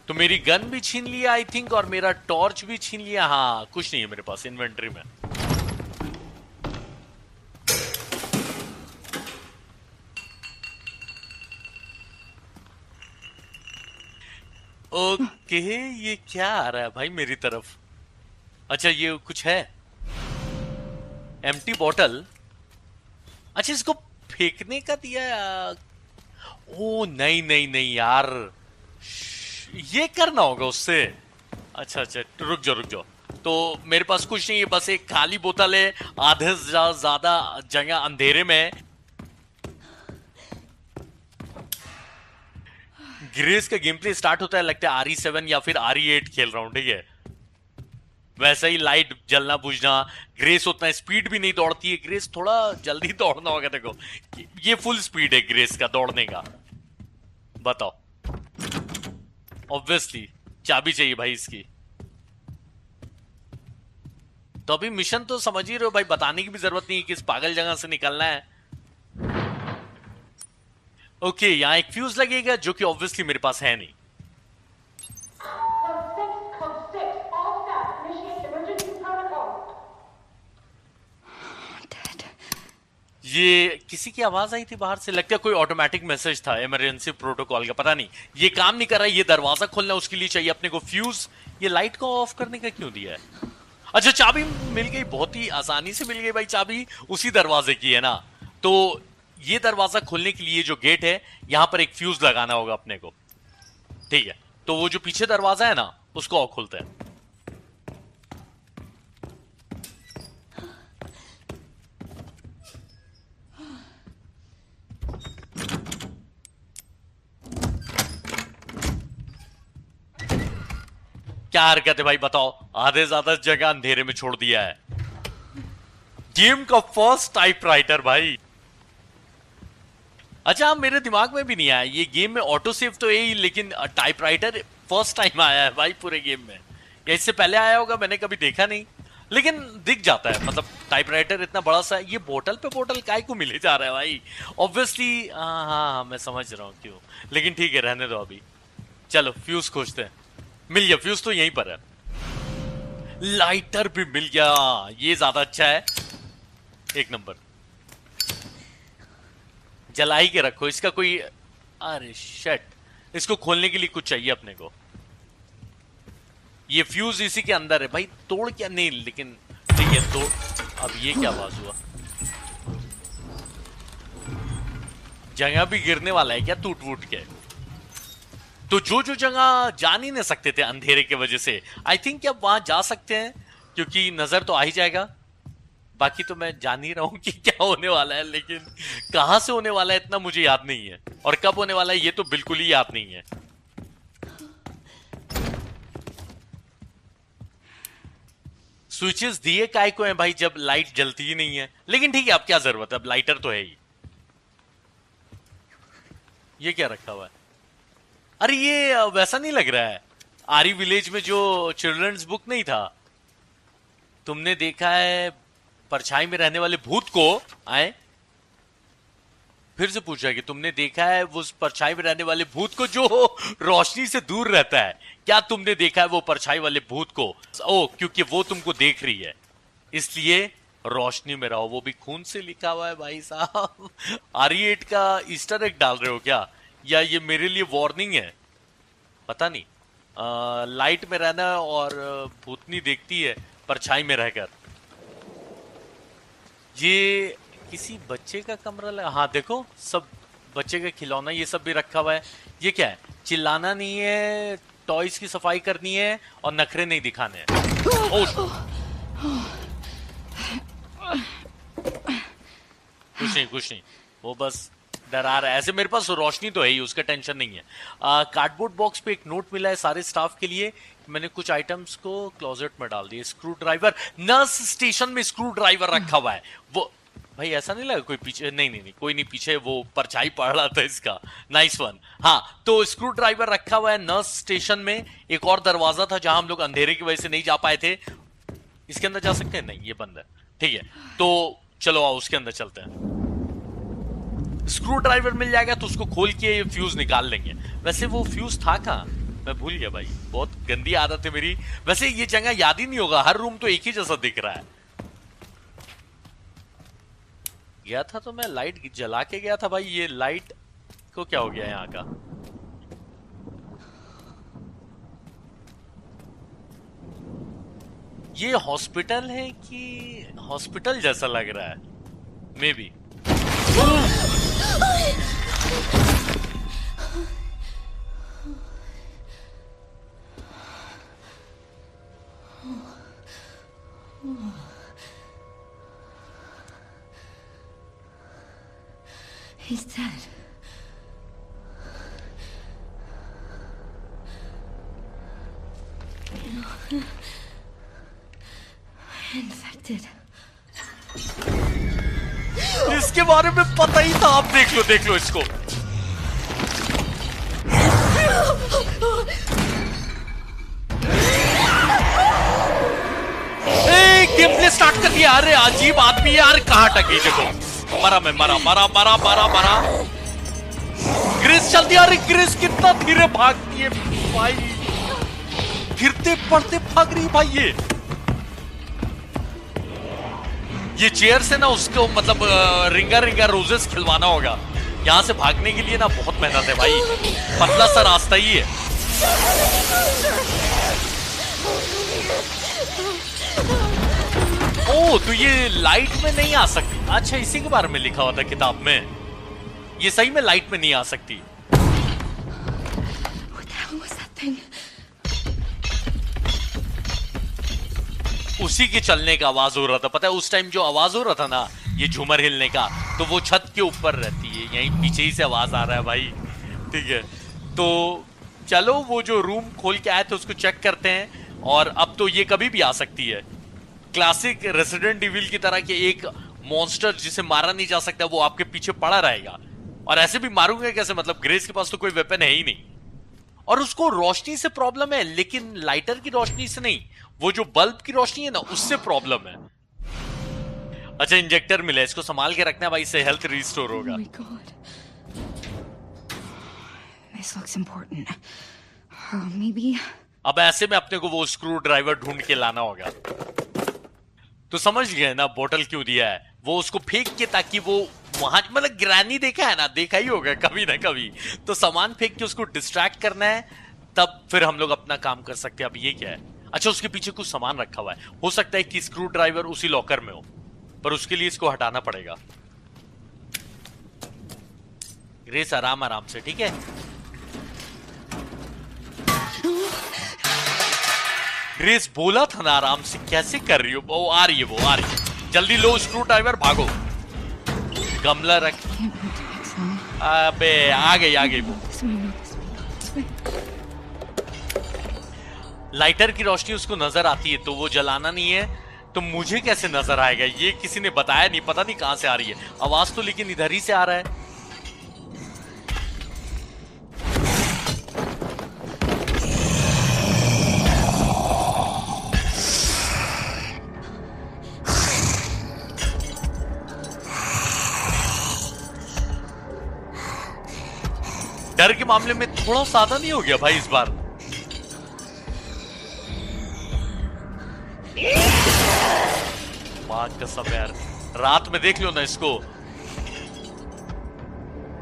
तो मेरी गन भी छीन लिया आई थिंक, और मेरा टॉर्च भी छीन लिया। हाँ, कुछ नहीं है मेरे पास इन्वेंटरी में। ओके, ये क्या आ रहा है भाई मेरी तरफ? अच्छा, ये कुछ है, एम्प्टी बॉटल। अच्छा, इसको फेंकने का दिया है। ओ नहीं नहीं नहीं यार, ये करना होगा उससे। अच्छा अच्छा, रुक जाओ। तो मेरे पास कुछ नहीं है, बस एक खाली बोतल है, आधे से ज्यादा जगह अंधेरे में है। ग्रेस का गेम प्ले स्टार्ट होता है लगता है RE7 या फिर RE8 खेल रहा हूं, ठीक है। वैसा ही लाइट जलना बुझना। ग्रेस उतना स्पीड भी नहीं दौड़ती है, ग्रेस थोड़ा जल्दी दौड़ना होगा। देखो ये फुल स्पीड है ग्रेस का दौड़ने का, बताओ। ऑब्वियसली चाबी चाहिए भाई इसकी। तो अभी मिशन तो समझ ही रहे हो भाई, बताने की भी जरूरत नहीं है कि इस पागल जगह से निकलना है। ओके, यहां एक फ्यूज लगेगा जो कि ऑब्वियसली मेरे पास है नहीं। ये किसी की आवाज आई थी बाहर से, लगता है कोई ऑटोमेटिक मैसेज था इमरजेंसी प्रोटोकॉल का, पता नहीं। ये काम नहीं कर रहा है, ये दरवाजा खोलना उसके लिए चाहिए अपने को फ्यूज। ये लाइट को ऑफ करने का क्यों दिया है? अच्छा, चाबी मिल गई, बहुत ही आसानी से मिल गई भाई। चाबी उसी दरवाजे की है ना। तो ये दरवाजा खोलने के लिए जो गेट है, यहां पर एक फ्यूज लगाना होगा अपने को, ठीक है। तो वो जो पीछे दरवाजा है ना, उसको और खोलते हैं। क्या हरकत है भाई, बताओ। आधे ज्यादा जगह अंधेरे में छोड़ दिया है। गेम का फर्स्ट टाइपराइटर भाई। अच्छा, मेरे दिमाग में भी नहीं आया ये गेम में ऑटो सेव तो यही, लेकिन टाइपराइटर फर्स्ट टाइम आया है भाई पूरे गेम में। या इससे पहले आया होगा, मैंने कभी देखा नहीं, लेकिन दिख जाता है। मतलब टाइपराइटर इतना बड़ा सा, ये बोतल पे बोतल काय को मिले जा रहा है भाई। ऑब्वियसली हाँ, मैं समझ रहा हूँ क्यों, लेकिन ठीक है, रहने दो अभी। चलो फ्यूज खोजते हैं। मिल गया फ्यूज, तो यहीं पर है। लाइटर भी मिल गया, ये ज्यादा अच्छा है, एक नंबर। जला ही के रखो इसका कोई। अरे शिट, इसको खोलने के लिए कुछ चाहिए अपने को। ये फ्यूज इसी के अंदर है भाई, तोड़ क्या नहीं, लेकिन ठीक है तो। अब ये क्या आवाज हुआ? जगह भी गिरने वाला है क्या टूट वूट के? तो जो जगह जा नहीं ना सकते थे अंधेरे की वजह से, आई थिंक अब वहां जा सकते हैं, क्योंकि नजर तो आ ही जाएगा। बाकी तो मैं जान ही रहा हूं कि क्या होने वाला है, लेकिन कहां से होने वाला है इतना मुझे याद नहीं है, और कब होने वाला है ये तो बिल्कुल ही याद नहीं है। स्विचेस दिए काय को है भाई जब लाइट जलती ही नहीं है, लेकिन ठीक है, अब क्या जरूरत है, अब लाइटर तो है ही। ये क्या रखा हुआ है? अरे ये वैसा नहीं लग रहा है आरी विलेज में जो चिल्ड्रंस बुक नहीं था, तुमने देखा है परछाई में रहने वाले भूत को? आए फिर से पूछा कि तुमने देखा है वो परछाई में रहने वाले भूत को जो रोशनी से दूर रहता है? क्या तुमने देखा है वो परछाई वाले भूत को? ओ, क्योंकि वो तुमको देख रही है, इसलिए रोशनी में रहो, वो भी खून से लिखा हुआ है भाई साहब। R8 का ईस्टर एग डाल रहे हो क्या, या ये मेरे लिए वार्निंग है? पता नहीं। लाइट में रहना और भूतनी देखती है परछाई में रहकर। ये किसी बच्चे का कमरा लगा। हाँ देखो, सब बच्चे का खिलौना ये सब भी रखा हुआ है। ये क्या है? चिल्लाना नहीं है, टॉयज की सफाई करनी है और नखरे नहीं दिखाने हैं। कुछ नहीं, वो बस डरा रहा है। ऐसे मेरे पास रोशनी तो है ही, उसका टेंशन नहीं है। कार्डबोर्ड बॉक्स पे एक नोट मिला है सारे स्टाफ के लिए। मैंने कुछ आइटम्स को क्लोजेट में डाल दिए। स्क्रू ड्राइवर, नर्स स्टेशन में स्क्रू ड्राइवर रखा हुआ है। वो भाई ऐसा नहीं लगा कोई पीछे? नहीं, कोई नहीं पीछे, वो परछाई पड़ रहा था इसका। Nice one. हाँ, तो स्क्रू ड्राइवर रखा हुआ है नर्स स्टेशन में। एक और दरवाजा था जहां हम लोग अंधेरे की वजह से नहीं जा पाए थे। इसके अंदर जा सकते हैं? नहीं, ये बंद है। ठीक है, तो चलो आओ उसके अंदर चलते हैं। स्क्रू ड्राइवर मिल जाएगा तो उसको खोल के ये फ्यूज निकाल लेंगे। वैसे वो फ्यूज था कहाँ, मैं भूल गया भाई, बहुत गंदी आदत है मेरी। वैसे ये जगह याद ही नहीं होगा, हर रूम तो एक ही जैसा दिख रहा है। गया था तो मैं लाइट जला के गया था भाई। ये लाइट को क्या हो गया यहाँ का? ये हॉस्पिटल है कि हॉस्पिटल जैसा लग रहा है, may be. He's dead. Infected. इसके बारे में पता ही था। आप देख लो इसको। गेम प्ले स्टार्ट कर दिया। अरे अजीब आदमी यार, कहां टकी? देखो, मरा। ग्रेस चल दिया। अरे ग्रेस कितना धीरे भागती है भाई, गिरते पड़ते भाग रही भाई। ये चेयर से ना उसको मतलब रिंगा रोजेस खिलवाना होगा। यहां से भागने के लिए ना बहुत मेहनत है भाई, पतला सा रास्ता ही है। ओ, तो ये लाइट में नहीं आ सकती। अच्छा, इसी के बारे में लिखा हुआ था किताब में। ये सही में लाइट में नहीं आ सकती। What the hell was that thing? उसी के चलने का आवाज हो रहा था। पता है उस टाइम जो आवाज हो रहा था ना, ये झूमर हिलने का, तो वो छत के ऊपर रहती है। यहीं पीछे ही से आवाज आ रहा है भाई। ठीक है, तो चलो वो जो रूम खोल के आए थे उसको चेक करते हैं। और अब तो ये कभी भी आ सकती है। क्लासिक रेसिडेंट इविल की तरह के एक मॉन्स्टर जिसे मारा नहीं जा सकता, वो आपके पीछे पड़ा रहेगा। और ऐसे भी मारूंगा कैसे? मतलब ग्रेस के पास तो कोई वेपन है ही नहीं। और उसको रोशनी से प्रॉब्लम है, लेकिन लाइटर की रोशनी से नहीं। वो जो बल्ब की रोशनी है ना, उससे प्रॉब्लम है। अच्छा, इंजेक्टर मिला, इसको संभाल के रखना भाई, इससे हेल्थ रिस्टोर होगा। Oh my God. This looks important. Maybe. अब ऐसे में अपने को वो स्क्रू ड्राइवर ढूंढ के लाना होगा। तो समझ गए ना बोतल क्यों दिया है? वो उसको फेंक के, ताकि वो वहां, मतलब ग्रैनी देखा है ना, देखा ही होगा कभी ना कभी, तो सामान फेंक के उसको डिस्ट्रैक्ट करना है, तब फिर हम लोग अपना काम कर सकते हैं। अब ये क्या है? अच्छा, उसके पीछे कुछ सामान रखा हुआ है। हो सकता है कि स्क्रू ड्राइवर उसी लॉकर में हो, पर उसके लिए इसको हटाना पड़ेगा। ग्रेस आराम से, ठीक है? ग्रेस बोला था ना आराम से, कैसे कर रही हो? वो आ रही है। जल्दी लो स्क्रू ड्राइवर, भागो। गमला रख। अबे आ गई वो। लाइटर की रोशनी उसको नजर आती है, तो वो जलाना नहीं है। तो मुझे कैसे नजर आएगा? ये किसी ने बताया नहीं, पता नहीं कहां से आ रही है आवाज, तो लेकिन इधर ही से आ रहा है। डर के मामले में थोड़ा सादा नहीं हो गया भाई इस बार? माँ कसम यार, रात में देख लो ना इसको।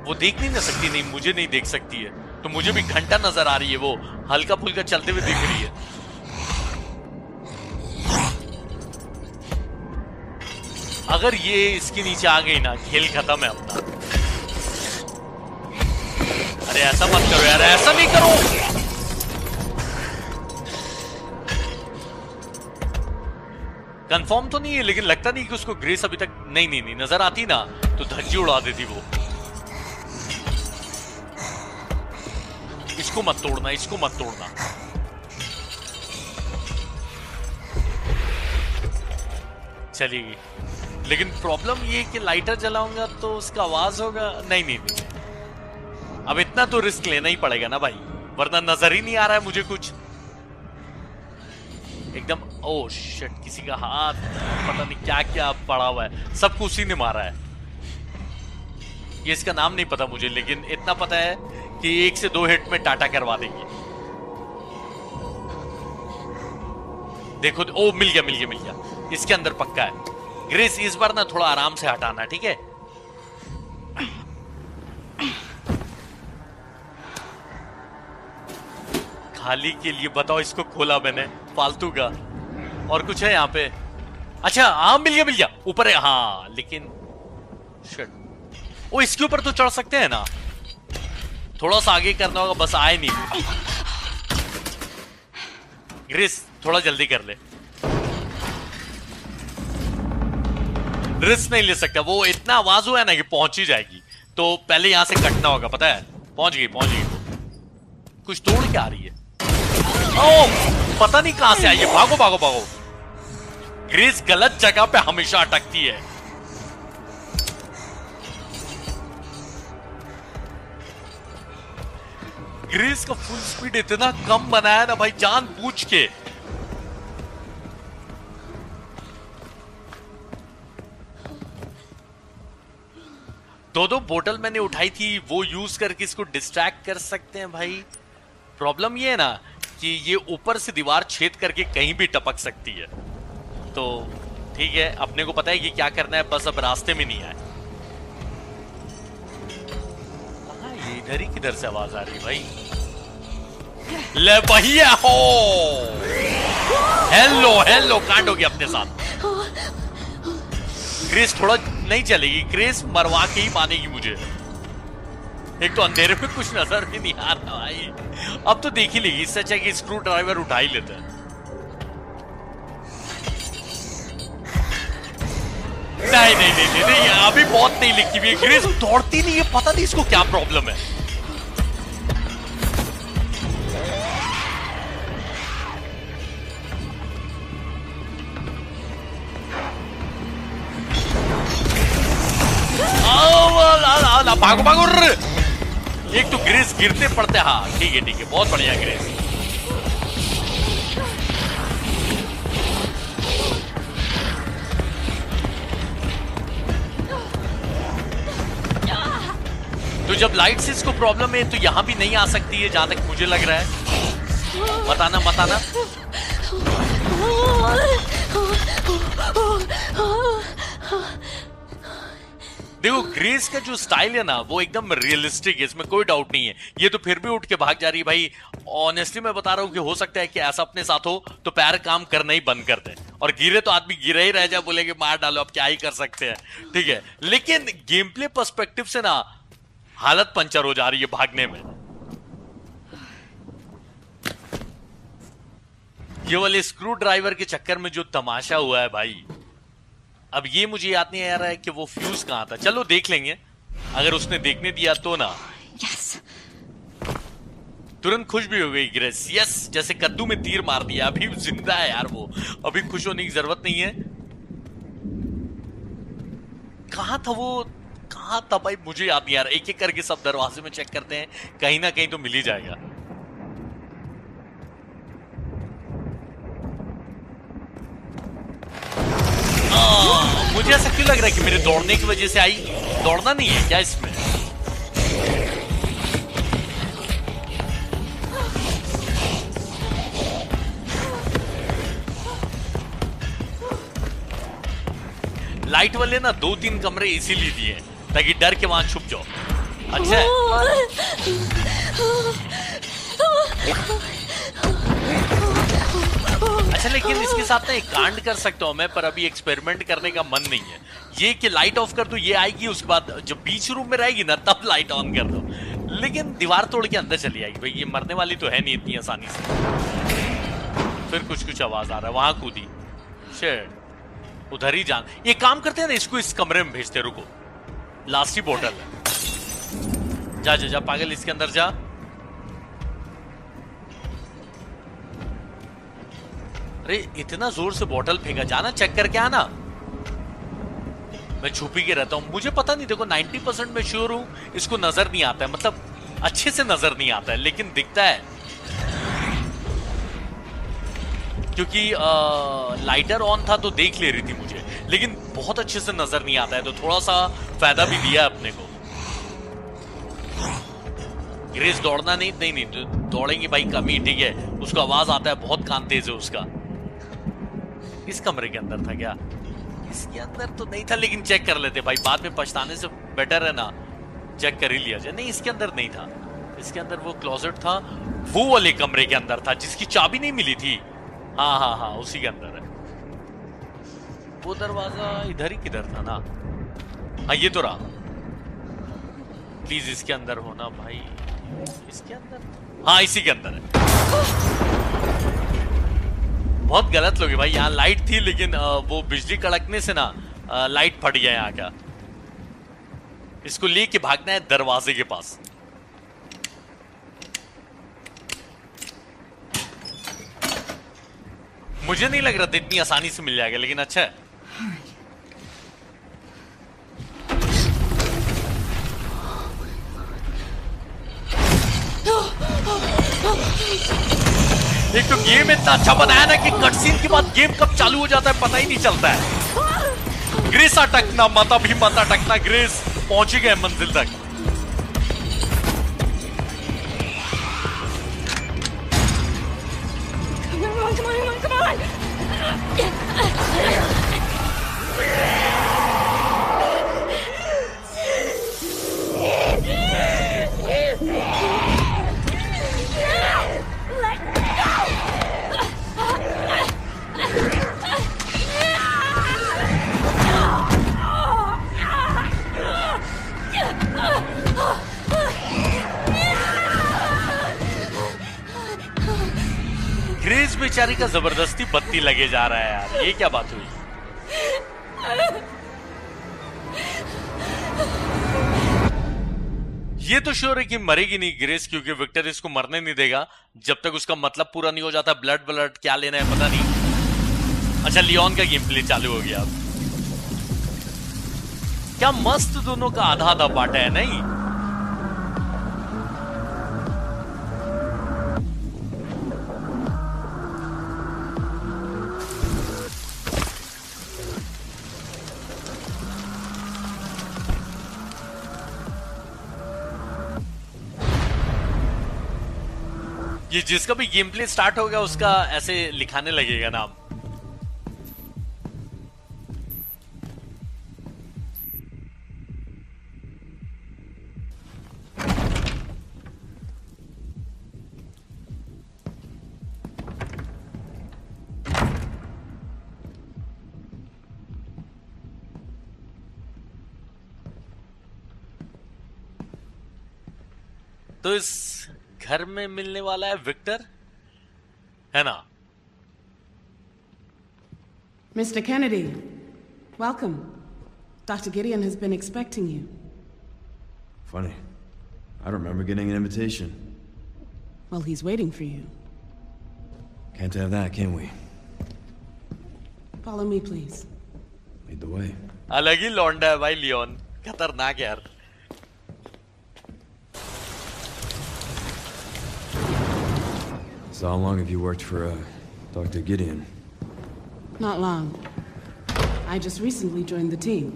वो देख नहीं ना सकती, नहीं मुझे नहीं देख सकती है, तो मुझे भी घंटा नजर आ रही है, वो हल्का फुल्का चलते हुए दिख रही है। अगर ये इसके नीचे आ गई ना, खेल खत्म है अपना। अरे ऐसा मत करो यार, ऐसा नहीं करो। कंफर्म तो नहीं है, लेकिन लगता नहीं कि उसको ग्रेस अभी तक नहीं नजर आती ना तो धज्जी उड़ा देती वो। इसको मत तोड़ना, इसको मत तोड़ना। चलेगी, लेकिन प्रॉब्लम ये कि लाइटर जलाऊंगा तो उसका आवाज होगा। नहीं, अब इतना तो रिस्क लेना ही पड़ेगा ना भाई, वरना नजर ही नहीं आ रहा है मुझे कुछ एकदम। ओह शिट, किसी का हाथ, पता नहीं क्या क्या पड़ा हुआ है, सबको उसी ने मारा है। ये इसका नाम नहीं पता मुझे, लेकिन इतना पता है कि 1 से 2 हिट में टाटा करवा देंगे। देखो, ओ मिल गया, इसके अंदर पक्का है। ग्रेस इस बार ना थोड़ा आराम से हटाना, ठीक है? खाली के लिए बताओ, इसको खोला मैंने फालतू का। और कुछ है यहाँ पे? अच्छा हाँ, मिल गया ऊपर है। हाँ लेकिन शिट, ओ इसके ऊपर तो चढ़ सकते हैं ना, थोड़ा सा आगे करना होगा, बस आए नहीं। ग्रेस थोड़ा जल्दी कर ले, रिस्क नहीं ले सकता। वो इतना आवाज हुआ है ना कि पहुंच ही जाएगी, तो पहले यहां से कटना होगा। पता है, पहुंच गई। कुछ तोड़ के आ रही है। ओ पता नहीं कहां से आई है। भागो। ग्रेस गलत जगह पे हमेशा अटकती है। ग्रेस का फुल स्पीड इतना कम बनाया ना भाई, जानबूझ के। दो बोतल मैंने उठाई थी, वो यूज करके इसको डिस्ट्रैक्ट कर सकते हैं भाई। प्रॉब्लम ये है ना कि ये ऊपर से दीवार छेद करके कहीं भी टपक सकती है, तो ठीक है, अपने को पता है कि क्या करना है, बस अब रास्ते में नहीं आए। कहां ये, इधर ही किधर से आवाज आ रही है भाई? ले भैया हो, हेलो कांड हो गया अपने साथ। ग्रेस थोड़ा नहीं चलेगी, ग्रेस मरवा के ही मानेगी मुझे। एक तो अंधेरे में कुछ नजर भी नहीं आ रहा भाई। अब तो देख ही लेगी, इससे अच्छा कि स्क्रू ड्राइवर उठा ही लेते हैं। नहीं, अभी बहुत नहीं लिखी हुई। ग्रेस दौड़ती नहीं है, पता नहीं इसको क्या प्रॉब्लम है। भागो। एक तो ग्रेस गिरते पड़ते। हाँ ठीक है, बहुत बढ़िया ग्रेस। तो जब लाइट से इसको प्रॉब्लम है, तो यहां भी नहीं आ सकती है, जहां तक मुझे लग रहा है। बताना। देखो ग्रेस का जो स्टाइल है ना, वो एकदम रियलिस्टिक है, इसमें कोई डाउट नहीं है। ये तो फिर भी उठ के भाग जा रही है भाई। ऑनेस्टली मैं बता रहा हूं कि हो सकता है कि ऐसा अपने साथ हो तो पैर काम करना ही बंद कर दे, और गिरे तो आदमी गिरे ही रह जाए, बोलेंगे मार डालो, अब क्या ही कर सकते हैं, ठीक है। लेकिन गेम प्ले पर्सपेक्टिव से ना हालत पंचर हो जा रही है भागने में। ये वाले स्क्रू ड्राइवर के चक्कर में जो तमाशा हुआ है भाई, अब ये मुझे याद नहीं आ रहा है कि वो फ्यूज कहां था। चलो देख लेंगे, अगर उसने देखने दिया तो ना। Yes. तुरंत खुश भी हो गई ग्रेस। यस, जैसे कद्दू में तीर मार दिया। अभी जिंदा है यार वो, अभी खुश होने की जरूरत नहीं है। कहां था वो, कहां था भाई, मुझे याद नहीं आ रहा। एक एक करके सब दरवाजे में चेक करते हैं, कहीं ना कहीं तो मिल ही जाएगा। मुझे ऐसा क्यों लग रहा है कि मेरे दौड़ने की वजह से आई? दौड़ना नहीं है क्या इसमें? लाइट वाले ना 2-3 कमरे इसीलिए दिए हैं ताकि डर के वहां छुप जाओ। अच्छा है। अच्छा लेकिन इसके साथ ना एक कांड कर सकता हूं मैं, पर अभी एक्सपेरिमेंट करने का मन नहीं है। ये कि लाइट ऑफ कर दो, ये आएगी, उसके बाद जब बीच रूम में रहेगी ना तब लाइट ऑन कर दो, लेकिन दीवार तोड़ के अंदर चली आएगी। भाई ये मरने वाली तो है नहीं इतनी आसानी से। फिर कुछ आवाज आ रहा है, वहां कूदी। शिट, उधर ही जान। ये काम करते हैं ना, इसको इस कमरे में भेजते। रुको, लास्ट ही बोतल है। जा जा जा पागल, इसके अंदर जा। अरे इतना जोर से बोतल फेंका, जाना चेक करके आना। मैं छुपी के रहता हूं, मुझे पता नहीं। देखो 90% मैं श्योर हूं इसको नजर नहीं आता है, मतलब अच्छे से नजर नहीं आता है, लेकिन दिखता है क्योंकि लाइटर ऑन था तो देख ले रही थी मुझे, लेकिन बहुत अच्छे से नजर नहीं आता है, तो थोड़ा सा फायदा भी दिया अपने को। ग्रेस दौड़ना नहीं तो दौड़ेंगे भाई कमी, ठीक है। उसको आवाज आता है, बहुत कान तेज है उसका। इस कमरे के अंदर था क्या? इसके अंदर तो नहीं था, लेकिन चेक कर लेते भाई, बाद में पछताने से बेटर है ना, चेक कर ही लिया जाए। नहीं, इसके अंदर नहीं था। इसके अंदर वो क्लोजेट था, वो वाले कमरे के अंदर था जिसकी चाबी नहीं मिली थी। हाँ, उसी के अंदर है। वो दरवाजा इधर ही किधर था ना? हाँ ये तो रहा। प्लीज इसके अंदर होना भाई, इसके अंदर। हाँ इसी के अंदर है। बहुत गलत लोग हैं भाई, यहाँ लाइट थी लेकिन वो बिजली कड़कने से ना लाइट फट गया यहाँ का। इसको लेके भागना है दरवाजे के पास। मुझे नहीं लग रहा था इतनी आसानी से मिल जाएगा, लेकिन अच्छा है। एक तो गेम इतना अच्छा बनाया ना कि कटसीन के बाद गेम कब चालू हो जाता है पता ही नहीं चलता है। ग्रेस अटकना मत, अभी मत अटकना ग्रेस, पहुंच ही गए मंजिल तक। Come on. ग्रेस बेचारी का जबरदस्ती बत्ती लगे जा रहा है यार, ये क्या बात हुई? ये तो श्योर है कि मरेगी नहीं ग्रेस, क्योंकि विक्टर इसको मरने नहीं देगा जब तक उसका मतलब पूरा नहीं हो जाता। ब्लड क्या लेना है पता नहीं। अच्छा लियोन का गेम प्ले चालू हो गया अब। क्या मस्त दोनों का आधा आधा पार्ट है नहीं? ये जिसका भी गेम प्ले स्टार्ट होगा उसका ऐसे लिखाने लगेगा नाम। तो इस घर में मिलने वाला है विक्टर, है ना? Mr. Kennedy, welcome. Dr. Gideon has been expecting you. Funny. I don't remember getting an invitation. Well, he's waiting for you. Can't have that, can we? Follow me, please. Lead the way. अलग ही लौंडा है भाई Leone, खतरनाक यार। So how long have you worked for Dr. Gideon? Not long. I just recently joined the team.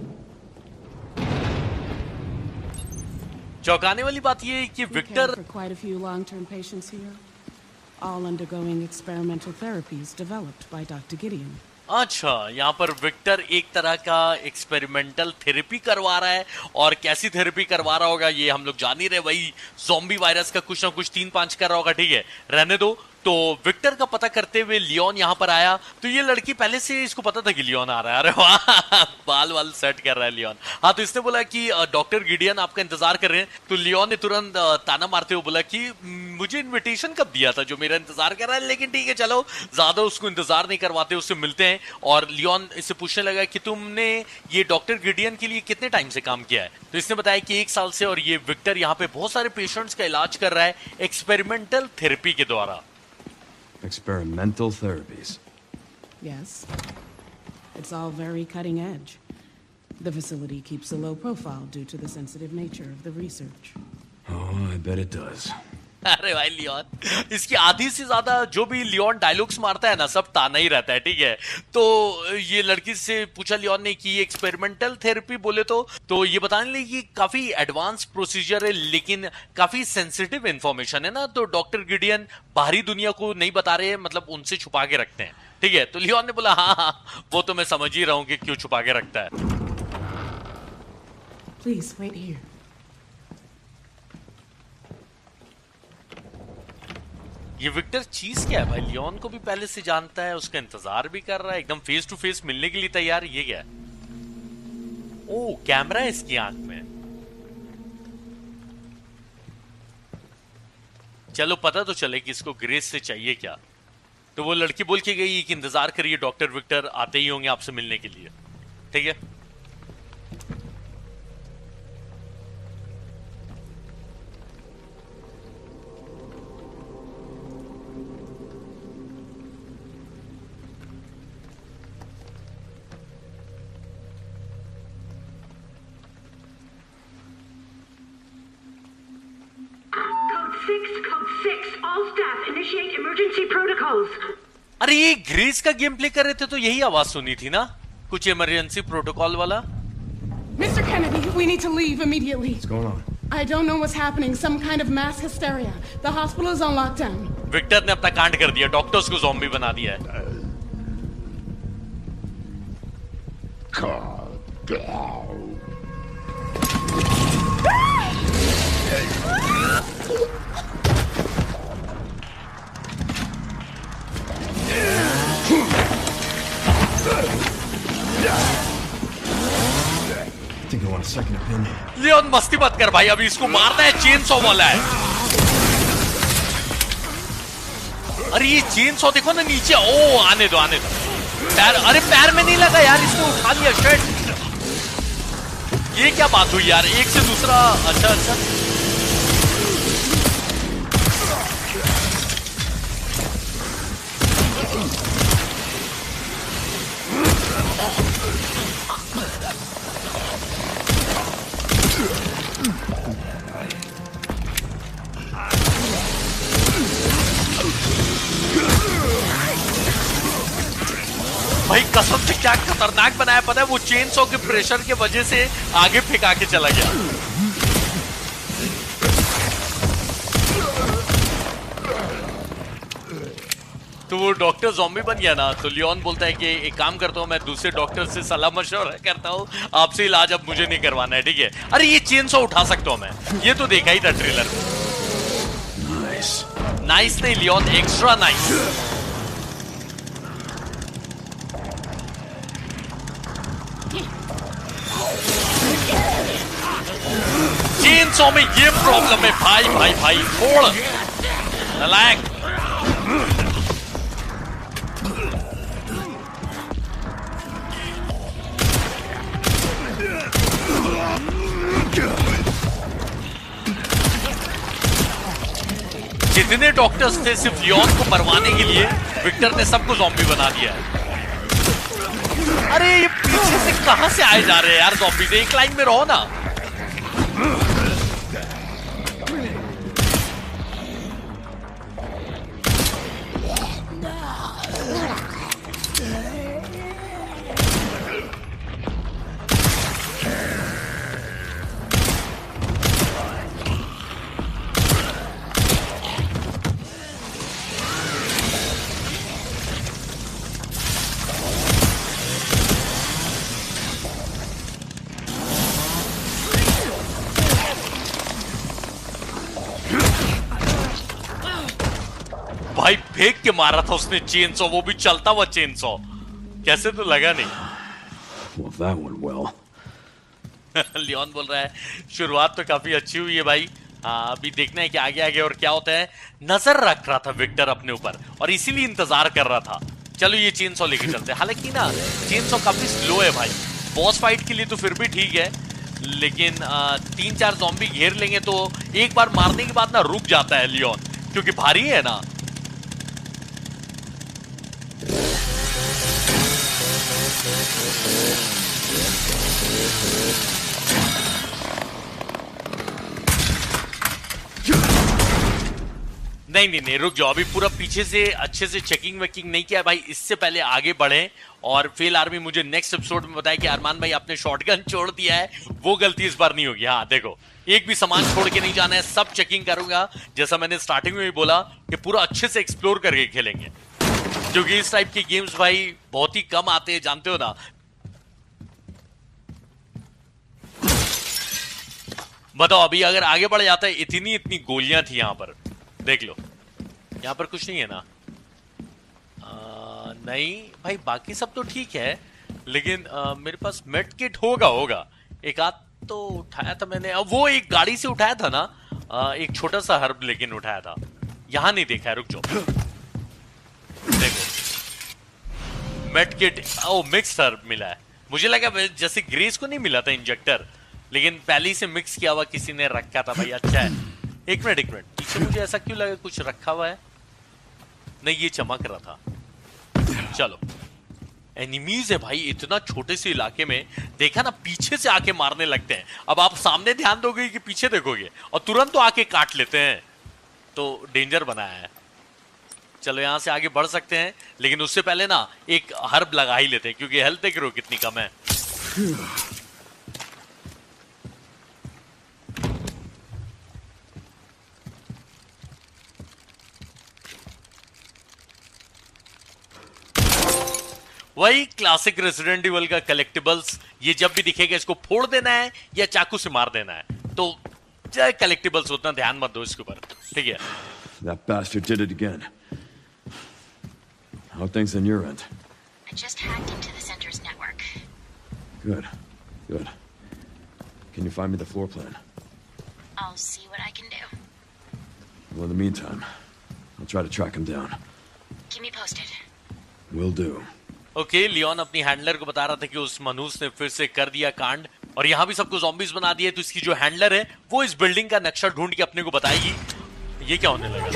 चौंकाने वाली बात ये है कि Victor for quite a few long-term patients here, all undergoing experimental therapies developed by Dr. Gideon. अच्छा, यहाँ पर Victor एक तरह का एक्सपेरिमेंटल थेरेपी करवा रहा है, और कैसी थेरेपी करवा रहा होगा ये हम लोग जान ही रहे। वही ज़ॉम्बी वायरस का कुछ ना कुछ 3-5 कर रहा होगा, ठीक है, रहने दो। तो विक्टर का पता करते हुए लियोन यहाँ पर आया, तो ये लड़की पहले से इसको पता था कि लियोन आ रहा है। अरे वाह, बाल वाल सेट कर रहा है लियोन। हाँ, तो इसने बोला कि डॉक्टर गिडियन आपका इंतजार कर रहे हैं। तो लियोन ने तुरंत ताना मारते हुए बोला कि मुझे इन्विटेशन कब दिया था जो मेरा इंतजार कर रहा है, लेकिन ठीक है चलो, ज्यादा उसको इंतजार नहीं करवाते, उससे मिलते हैं। और लियोन इससे पूछने लगा कि तुमने ये डॉक्टर गिडियन के लिए कितने टाइम से काम किया है। तो इसने बताया कि 1 साल से, और ये विक्टर यहाँ पे बहुत सारे पेशेंट्स का इलाज कर रहा है एक्सपेरिमेंटल थेरेपी के द्वारा। Experimental therapies. Yes. It's all very cutting edge. The facility keeps a low profile due to the sensitive nature of the research. Oh, I bet it does. अरे भाई लियोन, इसकी आधी से ज्यादा जो भी लियोन डायलॉग्स मारता है ना, सब ताना ही रहता है, ठीक है। तो ये लड़की से पूछा लियोन ने कि एक्सपेरिमेंटल थेरेपी बोले तो ये बताने लगी कि काफी एडवांस प्रोसीजर है, लेकिन काफी सेंसिटिव इंफॉर्मेशन है ना, तो डॉक्टर गिडियन बाहरी दुनिया को नहीं बता रहे, मतलब उनसे छुपा के रखते हैं, ठीक है। तो लियोन ने बोला हाँ, वो तो मैं समझ ही रहा हूँ कि क्यों छुपा के रखता है। Please wait here. ये विक्टर चीज क्या है भाई? लियोन को भी पहले से जानता है, उसका इंतजार भी कर रहा है, एकदम फेस टू फेस मिलने के लिए तैयार। ये क्या है? ओ, कैमरा है इसकी आंख में। चलो पता तो चले कि इसको ग्रेस से चाहिए क्या। तो वो लड़की बोल के गई कि इंतजार करिए, डॉक्टर विक्टर आते ही होंगे आपसे मिलने के लिए, ठीक है। Code 6, all staff initiate emergency protocols. अरे ये ग्रेस का गेम प्ले कर रहे थे तो यही आवाज सुनी थी ना, कुछ इमरजेंसी प्रोटोकॉल वाला। Mr. Kennedy, we need to leave immediately. What's going on? I don't know what's happening. Some kind of mass hysteria. The hospital is on lockdown. Victor ने अपना कांड कर दिया, डॉक्टर्स को ज़ॉम्बी बना दिया है। I think I want a second opinion. Leon मस्ती मत कर भाई, अभी इसको मारना है, चेन सॉ वाला है। अरे ये चेन सॉ देखो ना नीचे। ओ, आने दो आने दो। पैर, अरे पैर में नहीं लगा यार, इसने उठा लिया शर्ट। ये क्या बात हुई यार, एक से दूसरा। अच्छा अच्छा, भाई कसम से क्या खतरनाक बनाया पता है, वो चेन सॉ के प्रेशर के वजह से आगे फेंका के चला गया। तो वो डॉक्टर ज़ॉम्बी बन गया ना, तो लियोन बोलता है कि एक काम करता हूँ, मैं दूसरे डॉक्टर से सलाह मशवरा करता हूँ, आपसे इलाज अब मुझे नहीं करवाना है, ठीक है। अरे ये चेन सॉ उठा सकता हूँ मैं, ये तो देखा ही था ट्रेलर में। नाइस नहीं Leon, extra nice. Chainsaw में ये प्रॉब्लम है भाई भाई भाई, फोड़ नलायक। जितने डॉक्टर्स थे सिर्फ लियोन को मरवाने के लिए, विक्टर ने सबको ज़ॉम्बी बना दिया है। अरे ये पीछे से कहां से आए जा रहे हैं यार ज़ॉम्बी, एक लाइन में रहो ना। फेंक के मारा था उसने चेन सॉ, वो भी चलता हुआ चेन सॉ। कैसे तो लगा नहीं। Well, that went well. Leon बोल रहा है शुरुआत तो काफी अच्छी हुई है भाई। हाँ, अभी देखना है कि आगे आगे और क्या होता है। नजर रख रहा था विक्टर अपने ऊपर और इसीलिए इंतजार कर रहा था। चलो ये चेन सॉ लेके चलते हैं। हालांकि ना चेन सॉ काफी स्लो है भाई, बॉस फाइट के लिए तो फिर भी ठीक है, लेकिन 3-4 ज़ॉम्बी घेर लेंगे तो एक बार मारने के बाद ना रुक जाता है लियोन, क्योंकि भारी है ना। नहीं, रुक जाओ, अभी पूरा पीछे से अच्छे से चेकिंग वेकिंग नहीं किया भाई। इससे पहले आगे बढ़े। और फेल आर्मी मुझे नेक्स्ट एपिसोड में बताया कि अरमान भाई आपने शॉटगन छोड़ दिया है, वो गलती इस बार नहीं होगी। हाँ देखो, एक भी सामान छोड़ के नहीं जाना है, सब चेकिंग करूंगा। जैसा मैंने स्टार्टिंग में भी बोला कि पूरा अच्छे से एक्सप्लोर करके खेलेंगे, क्योंकि इस टाइप के गेम्स भाई बहुत ही कम आते हैं, जानते हो ना। बताओ अभी अगर आगे बढ़ जाता है, इतनी गोलियां थी यहाँ पर, देख लो। यहाँ पर कुछ नहीं है ना? नहीं भाई, बाकी सब तो ठीक है, लेकिन मेरे पास मेड किट होगा। एक आध तो उठाया था मैंने, अब वो एक गाड़ी से उठाया था ना, एक छोटा सा हर्ब लेकिन उठाया था। यहां नहीं देखा है, रुक जाओ। देखो मेड किट, ओ मिक्स हर्ब मिला है। मुझे लगा जैसे ग्रेस को नहीं मिला था इंजेक्टर, लेकिन पहले ही से मिक्स किया हुआ किसी ने रखा था भाई। अच्छा है। एक मिनट पीछे मुझे ऐसा क्यों लगा कुछ रखा हुआ है? नहीं, ये चमक रहा था। चलो, एनिमीज है भाई इतना छोटे से इलाके में, देखा ना पीछे से आके मारने लगते हैं। अब आप सामने ध्यान दोगे कि पीछे देखोगे और तुरंत तो आके काट लेते हैं, तो डेंजर बनाया है। चलो यहां से आगे बढ़ सकते हैं, लेकिन उससे पहले ना एक हर्ब लगा ही लेते हैं, क्योंकि हेल्थ देख रहे हो कितनी कम है। वही क्लासिक रेसिडेंट इविल का कलेक्टिबल्स, ये जब भी दिखेगा इसको फोड़ देना है या चाकू से मार देना है। तो चाहे कलेक्टिबल्स, उतना ध्यान मत दो इसके ऊपर, ठीक है? That bastard did it again. How are things on your end? I just hacked into the center's network. Good. Can you find me the floor plan? I'll see what I can do. Well, in the meantime, I'll try to track him down. Keep me posted. Will do. Okay, Leon अपनी handler को बता रहा था कि उस मनूस ने फिर से कर दिया कांड, और यहाँ भी सबको ज़ॉम्बीज बना दिए। तो इसकी जो हैंडलर है वो इस बिल्डिंग का नक्शा ढूंढ के अपने को बताएगी। ये क्या होने लगा?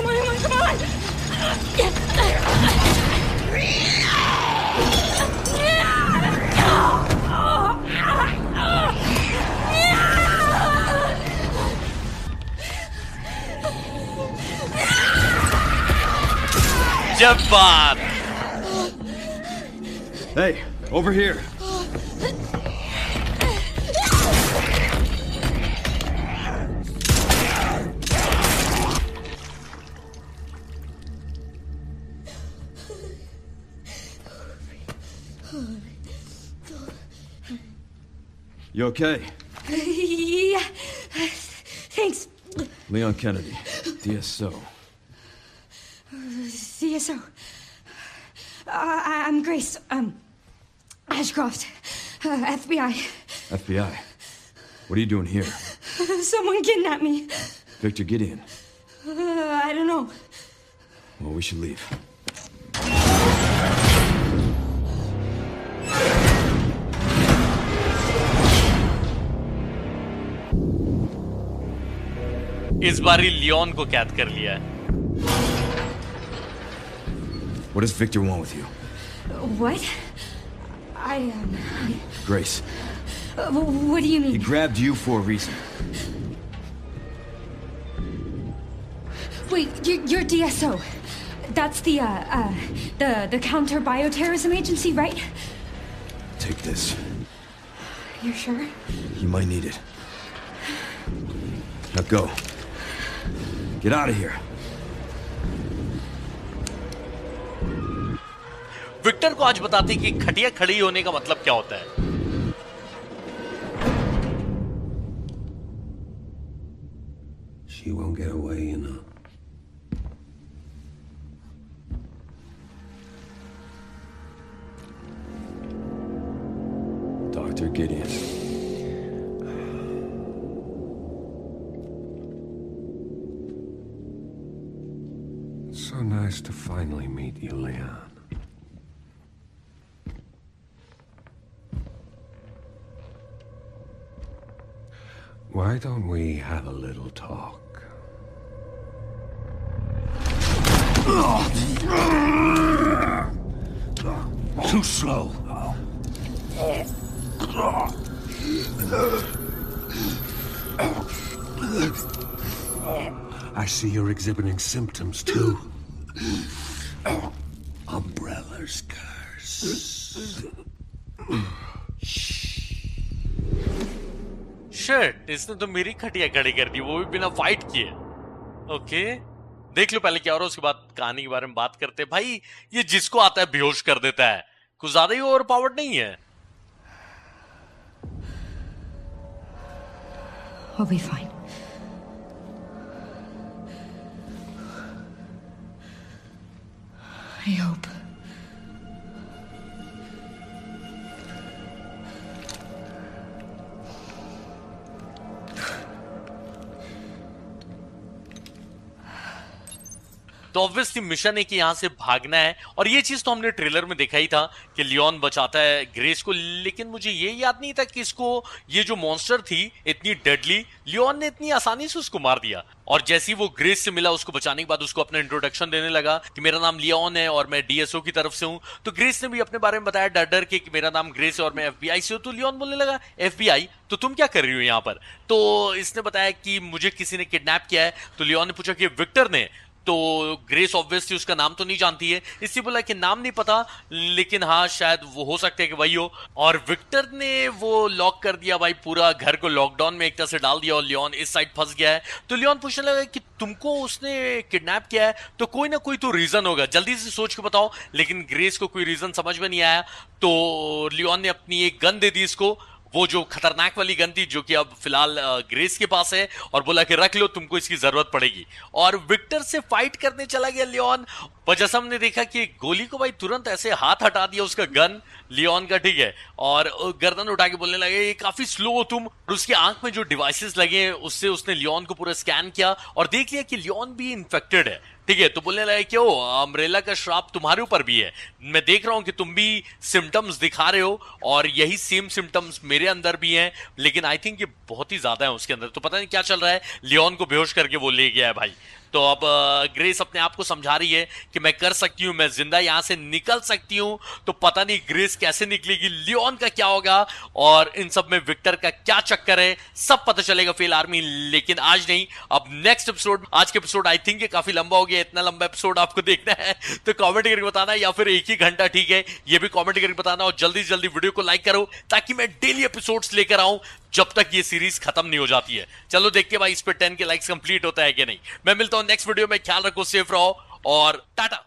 Jabbar! Hey, over here. You okay? Yeah. Thanks. Leon Kennedy, DSO. CSO. I'm Grace. Ashcroft. FBI. FBI? What are you doing here? Someone kidnapped me. Victor Gideon. I don't know. Well, we should leave. इस बारी Leone को कैद कर लिया है। What does Victor want with you? What? Grace. What do you mean? He grabbed you for a reason. Wait, you're DSO. That's the counter bioterrorism agency, right? Take this. You sure? You might need it. Now go. Get out of here. Victor को आज बताते कि खटिया खड़ी होने का मतलब क्या होता है। She won't get away, you know. Gideon. It's so nice to finally meet you, Leon. Why don't we have a little talk? Too slow. I see you're exhibiting symptoms, too. Umbrella's curse. Shit, इसने तो मेरी खटिया खड़ी कर दी, वो भी बिना fight किए। ओके, देख लो पहले क्या हो रहा है, उसके बाद कहानी के बारे में बात करते हैं। भाई ये जिसको आता है बेहोश कर देता है, कुछ ज्यादा ही ओवर पावर्ड नहीं है? I'll be fine. I hope. तो ऑब्वियसली मिशन है कि यहां से भागना है, और ये चीज तो हमने ट्रेलर में देखा ही था कि लियोन बचाता है ग्रेस को, लेकिन मुझे ये याद नहीं था कि इसको ये जो मॉन्स्टर थी इतनी डेडली, लियोन ने इतनी आसानी से उसको मार दिया। और जैसे ही वो ग्रेस से मिला, उसको बचाने के बाद उसको अपना इंट्रोडक्शन देने लगा कि मेरा नाम लियोन है और मैं डीएसओ की तरफ से हूं, तो ग्रेस ने भी अपने बारे में बताया डर डर के कि मेरा नाम ग्रेस है और मैं एफबीआई से हूं। तो लियोन बोलने लगा एफबीआई, तो तुम क्या कर रही हो यहाँ पर? तो इसने बताया कि मुझे किसी ने किडनैप किया है। तो लियोन ने पूछा कि विक्टर ने? तो ग्रेस ऑब्वियसली उसका नाम तो नहीं जानती है, इसलिए बोला कि नाम नहीं पता, लेकिन हाँ शायद वो हो सकता है कि वही हो। और विक्टर ने वो लॉक कर दिया भाई, पूरा घर को लॉकडाउन में एक तरह से डाल दिया, और लियोन इस साइड फंस गया है। तो लियोन पूछने लगा कि तुमको उसने किडनैप किया है, तो कोई ना कोई तो रीजन होगा, जल्दी से सोच के बताओ। लेकिन ग्रेस को कोई रीजन समझ में नहीं आया, तो लियोन ने अपनी एक गन दे दी इसको, वो जो खतरनाक वाली गन थी जो कि अब फिलहाल ग्रेस के पास है, और बोला कि रख लो, तुमको इसकी जरूरत पड़ेगी। और विक्टर से फाइट करने चला गया लियोन, पर जैसा हमने देखा कि गोली को भाई तुरंत ऐसे हाथ हटा दिया उसका गन लियोन का, ठीक है, और गर्दन उठा के बोलने लगे ये काफी स्लो हो तुम। और उसकी आंख में जो डिवाइसेस लगे उससे उसने लियोन को पूरा स्कैन किया और देख लिया कि लियोन भी इन्फेक्टेड है, ठीक है। तो बोलने लगे कि ओ अम्ब्रेला का श्राप तुम्हारे ऊपर भी है, मैं देख रहा हूं कि तुम भी सिम्टम्स दिखा रहे हो, और यही सेम सिम्टम्स मेरे अंदर भी हैं, लेकिन आई थिंक ये बहुत ही ज्यादा है उसके अंदर। तो पता नहीं क्या चल रहा है, लियोन को बेहोश करके वो ले गया है भाई। तो अब ग्रेस अपने आप को समझा रही है कि मैं कर सकती हूँ, मैं जिंदा यहां से निकल सकती हूँ। तो पता नहीं ग्रेस कैसे निकलेगी, लियोन का क्या होगा, और इन सब में विक्टर का क्या चक्कर है, सब पता चलेगा फेल आर्मी। लेकिन आज नहीं, अब नेक्स्ट एपिसोड। आज के एपिसोड आई थिंक काफी लंबा हो गया, इतना लंबा एपिसोड आपको देखना है तो कमेंट करके बताना, या फिर एक ही घंटा ठीक है, ये भी कमेंट करके बताना। और जल्दी से जल्दी वीडियो को लाइक करो ताकि मैं डेली एपिसोड्स लेकर आऊं जब तक ये सीरीज खत्म नहीं हो जाती है। चलो देखते भाई इस पे 10 के लाइक्स कंप्लीट होता है कि नहीं। मैं मिलता हूं नेक्स्ट वीडियो में, ख्याल रखो, सेफ रहो और टाटा।